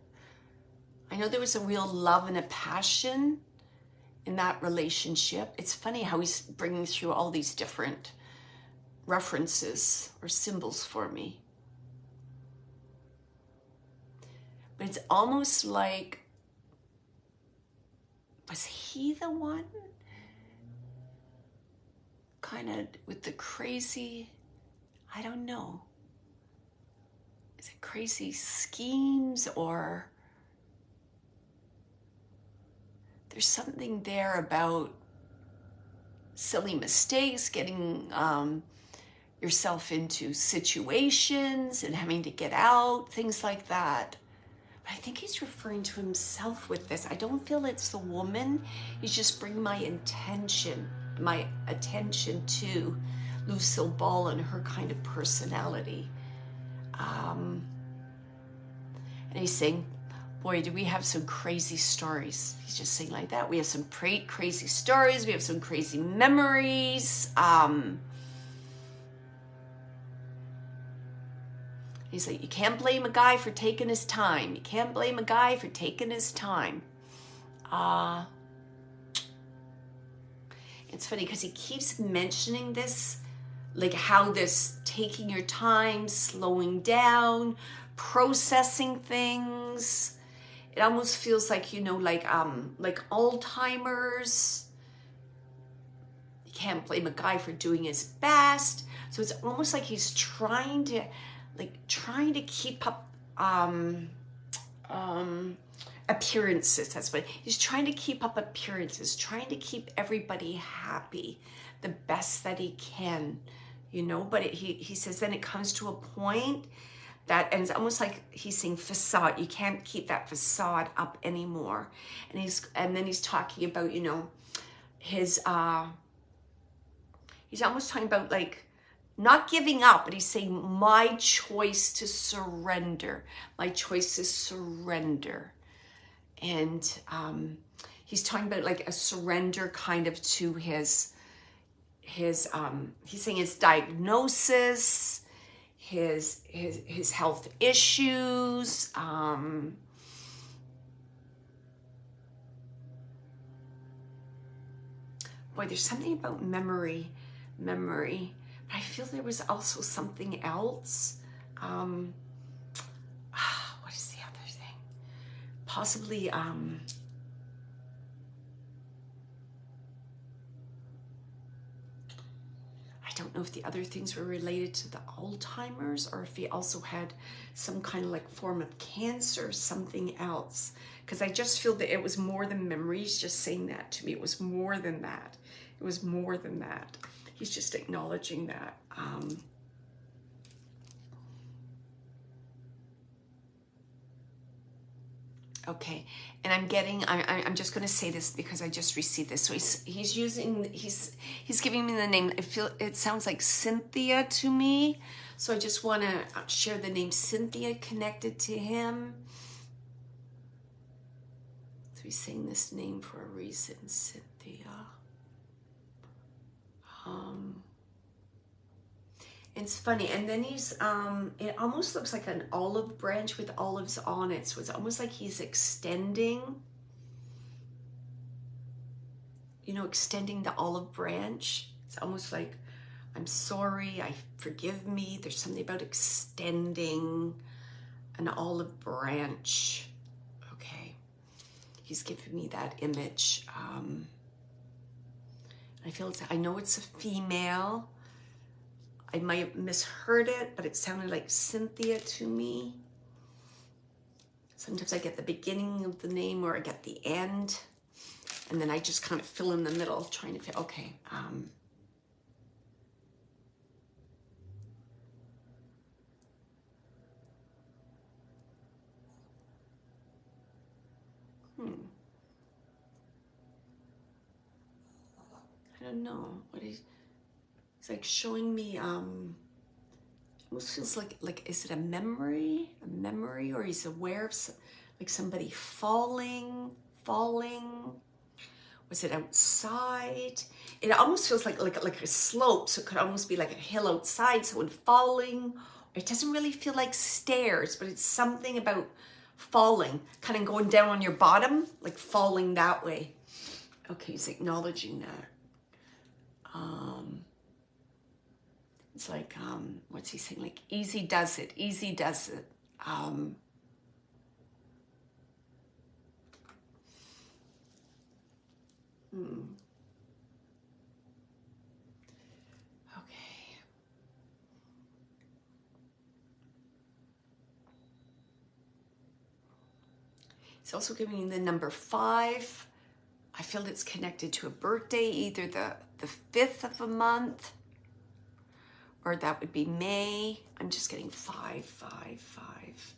A: I know there was a real love and a passion in that relationship. It's funny how he's bringing through all these different references or symbols for me. But it's almost like, was he the one? Kind of with the crazy, I don't know. Is it crazy schemes, or there's something there about silly mistakes, getting yourself into situations and having to get out, things like that. But I think he's referring to himself with this. I don't feel it's the woman. He's just bringing my attention to Lucille Ball and her kind of personality. And he's saying, boy, do we have some crazy stories. He's just saying like that. We have some crazy stories. We have some crazy memories. He's like, you can't blame a guy for taking his time. You can't blame a guy for taking his time. It's funny because he keeps mentioning this, like how this taking your time, slowing down, processing things. It almost feels like, you know, like Alzheimer's. You can't blame a guy for doing his best. So it's almost like he's trying to keep up appearances. That's what he's trying to keep up appearances, trying to keep everybody happy the best that he can, you know. But he says then it comes to a point that, and it's almost like he's saying facade. You can't keep that facade up anymore. And then he's talking about, you know, his he's almost talking about like not giving up, but he's saying my choice to surrender, my choice to surrender. And he's talking about like a surrender kind of to his he's saying his diagnosis, his health issues. Boy, there's something about memory. But I feel there was also something else. What is the other thing? Possibly, I don't know if the other things were related to the Alzheimer's or if he also had some kind of like form of cancer or something else. Because I just feel that it was more than memories just saying that to me. It was more than that. It was more than that. He's just acknowledging that. Okay, and I'm just going to say this because I just received this. So he's giving me the name. It sounds like Cynthia to me. So I just want to share the name Cynthia connected to him. So he's saying this name for a reason, Cynthia. It's funny, and then he's, it almost looks like an olive branch with olives on it, so it's almost like he's extending, you know, extending the olive branch. It's almost like, I'm sorry, forgive me. There's something about extending an olive branch. Okay, he's giving me that image. I know it's a female. I might have misheard it, but it sounded like Cynthia to me. Sometimes I get the beginning of the name or I get the end, and then I just kind of fill in the middle, trying to feel, okay. I don't know. It's like showing me, almost feels like, is it a memory, or he's aware of like somebody falling? Was it outside? It almost feels like a slope, so it could almost be like a hill outside, someone falling. It doesn't really feel like stairs, but it's something about falling, kind of going down on your bottom, like falling that way. Okay, he's acknowledging that. It's like, what's he saying? Like, easy does it. Okay. It's also giving me the number 5. I feel it's connected to a birthday, either the 5th of a month, or that would be May. I'm just getting 5, 5, 5.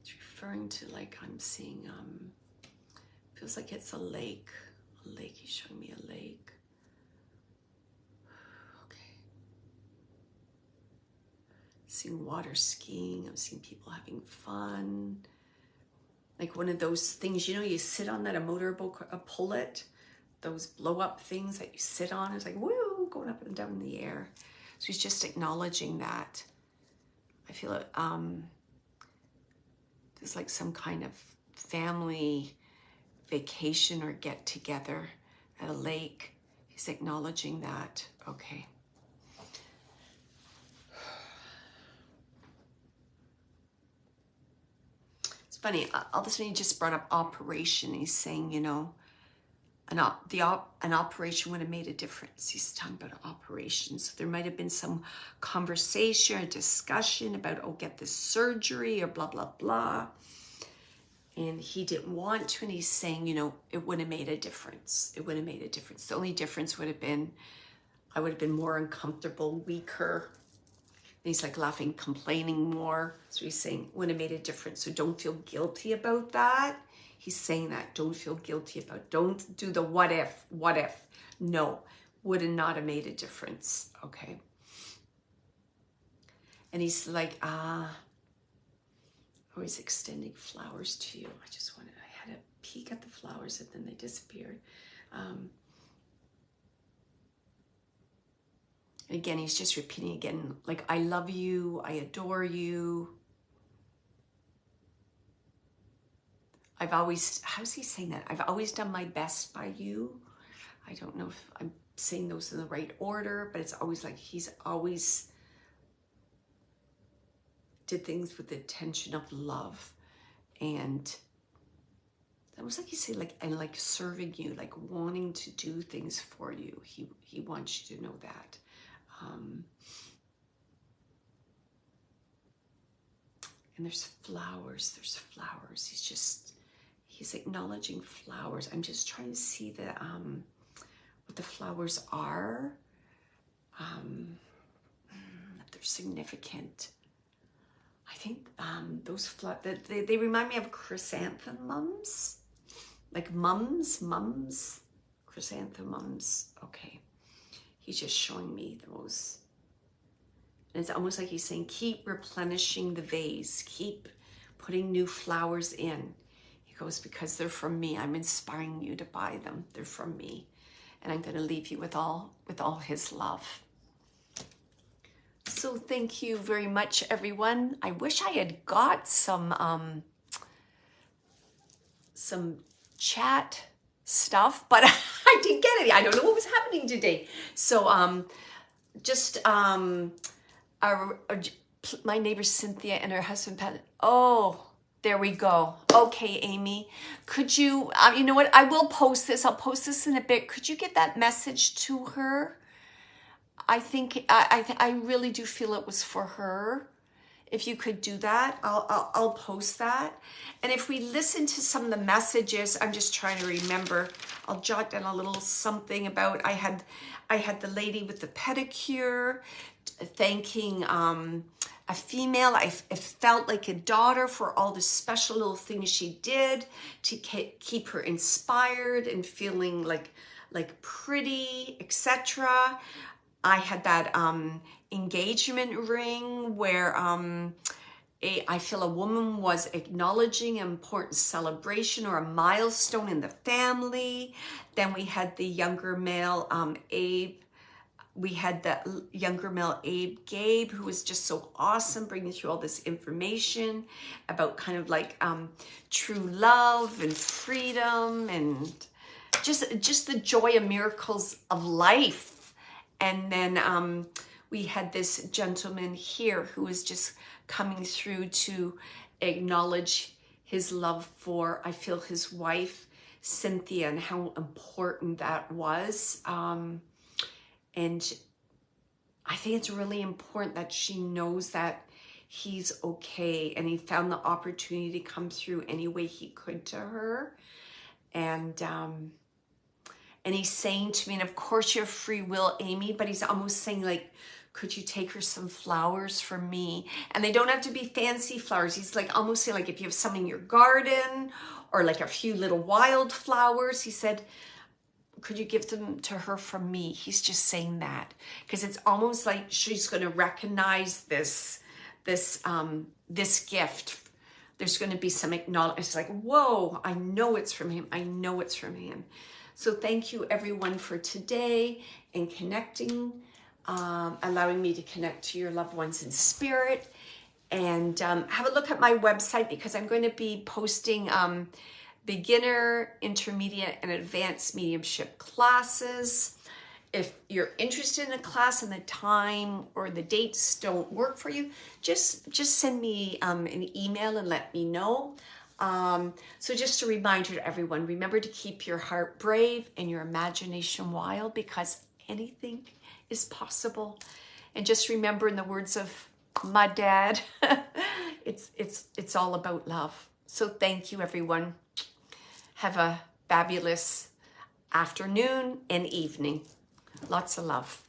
A: It's referring to, like, I'm seeing, feels like it's a lake. He's showing me a lake. Okay. Seeing water skiing. I'm seeing people having fun. Like one of those things, you know, you sit on that, a motorboat, a pullet, those blow up things that you sit on. It's like, woo, going up and down in the air. So he's just acknowledging that. I feel it, there's like some kind of family vacation or get together at a lake. He's acknowledging that. Okay. It's funny, all of a sudden he just brought up operation. He's saying, you know, an operation would have made a difference. He's talking about operations. So there might have been some conversation or discussion about, oh, get this surgery or blah, blah, blah. And he didn't want to, and he's saying, you know, it would have made a difference. It would have made a difference. The only difference would have been, I would have been more uncomfortable, weaker. And he's like laughing, complaining more. So he's saying, would have made a difference. So don't feel guilty about that. He's saying that, don't feel guilty about, don't do the what if. No, would have not have made a difference. Okay. And he's like, always extending flowers to you. I had a peek at the flowers and then they disappeared. And again, he's just repeating again, like, I love you, I adore you. I've always, how's he saying that? I've always done my best by you. I don't know if I'm saying those in the right order, but it's always like he's always did things with the intention of love. And that was like you say, like, and like serving you, like wanting to do things for you. He wants you to know that. And there's flowers. He's acknowledging flowers. I'm just trying to see the what the flowers are. If they're significant. I think those they remind me of chrysanthemums, like mums, chrysanthemums. Okay, he's just showing me those. And it's almost like he's saying, keep replenishing the vase, keep putting new flowers in. He goes, because they're from me. I'm inspiring you to buy them. They're from me. And I'm going to leave you with all his love. So thank you very much, everyone. I wish I had got some chat stuff, but I didn't get any. I don't know what was happening today. So my neighbor Cynthia and her husband Pat. Oh, there we go. Okay, Amy, could you? You know what? I will post this. I'll post this in a bit. Could you get that message to her? I think I really do feel it was for her. If you could do that, I'll post that. And if we listen to some of the messages, I'm just trying to remember. I'll jot down a little something about. I had the lady with the pedicure thanking a female. I felt like a daughter for all the special little things she did to keep her inspired and feeling like pretty, etc. I had that engagement ring where I feel a woman was acknowledging an important celebration or a milestone in the family. Then we had the younger male Abe. We had the younger male Abe, Gabe, who was just so awesome, bringing through all this information about kind of like true love and freedom and just the joy and miracles of life. And then we had this gentleman here who was just coming through to acknowledge his love for, I feel, his wife, Cynthia, and how important that was. And I think it's really important that she knows that he's okay. And he found the opportunity to come through any way he could to her. And he's saying to me, and of course you have free will, Amy, but he's almost saying like, could you take her some flowers for me? And they don't have to be fancy flowers. He's like almost saying like if you have some in your garden or like a few little wild flowers, he said, could you give them to her from me? He's just saying that because it's almost like she's going to recognize this gift. There's going to be some acknowledgement. It's like, whoa, I know it's from him. I know it's from him. So thank you everyone for today and connecting, allowing me to connect to your loved ones in spirit. And have a look at my website because I'm going to be posting beginner, intermediate, and advanced mediumship classes. If you're interested in a class and the time or the dates don't work for you, just send me an email and let me know. So just a reminder to everyone, remember to keep your heart brave and your imagination wild because anything is possible. And just remember, in the words of my dad, it's all about love. So thank you, everyone. Have a fabulous afternoon and evening. Lots of love.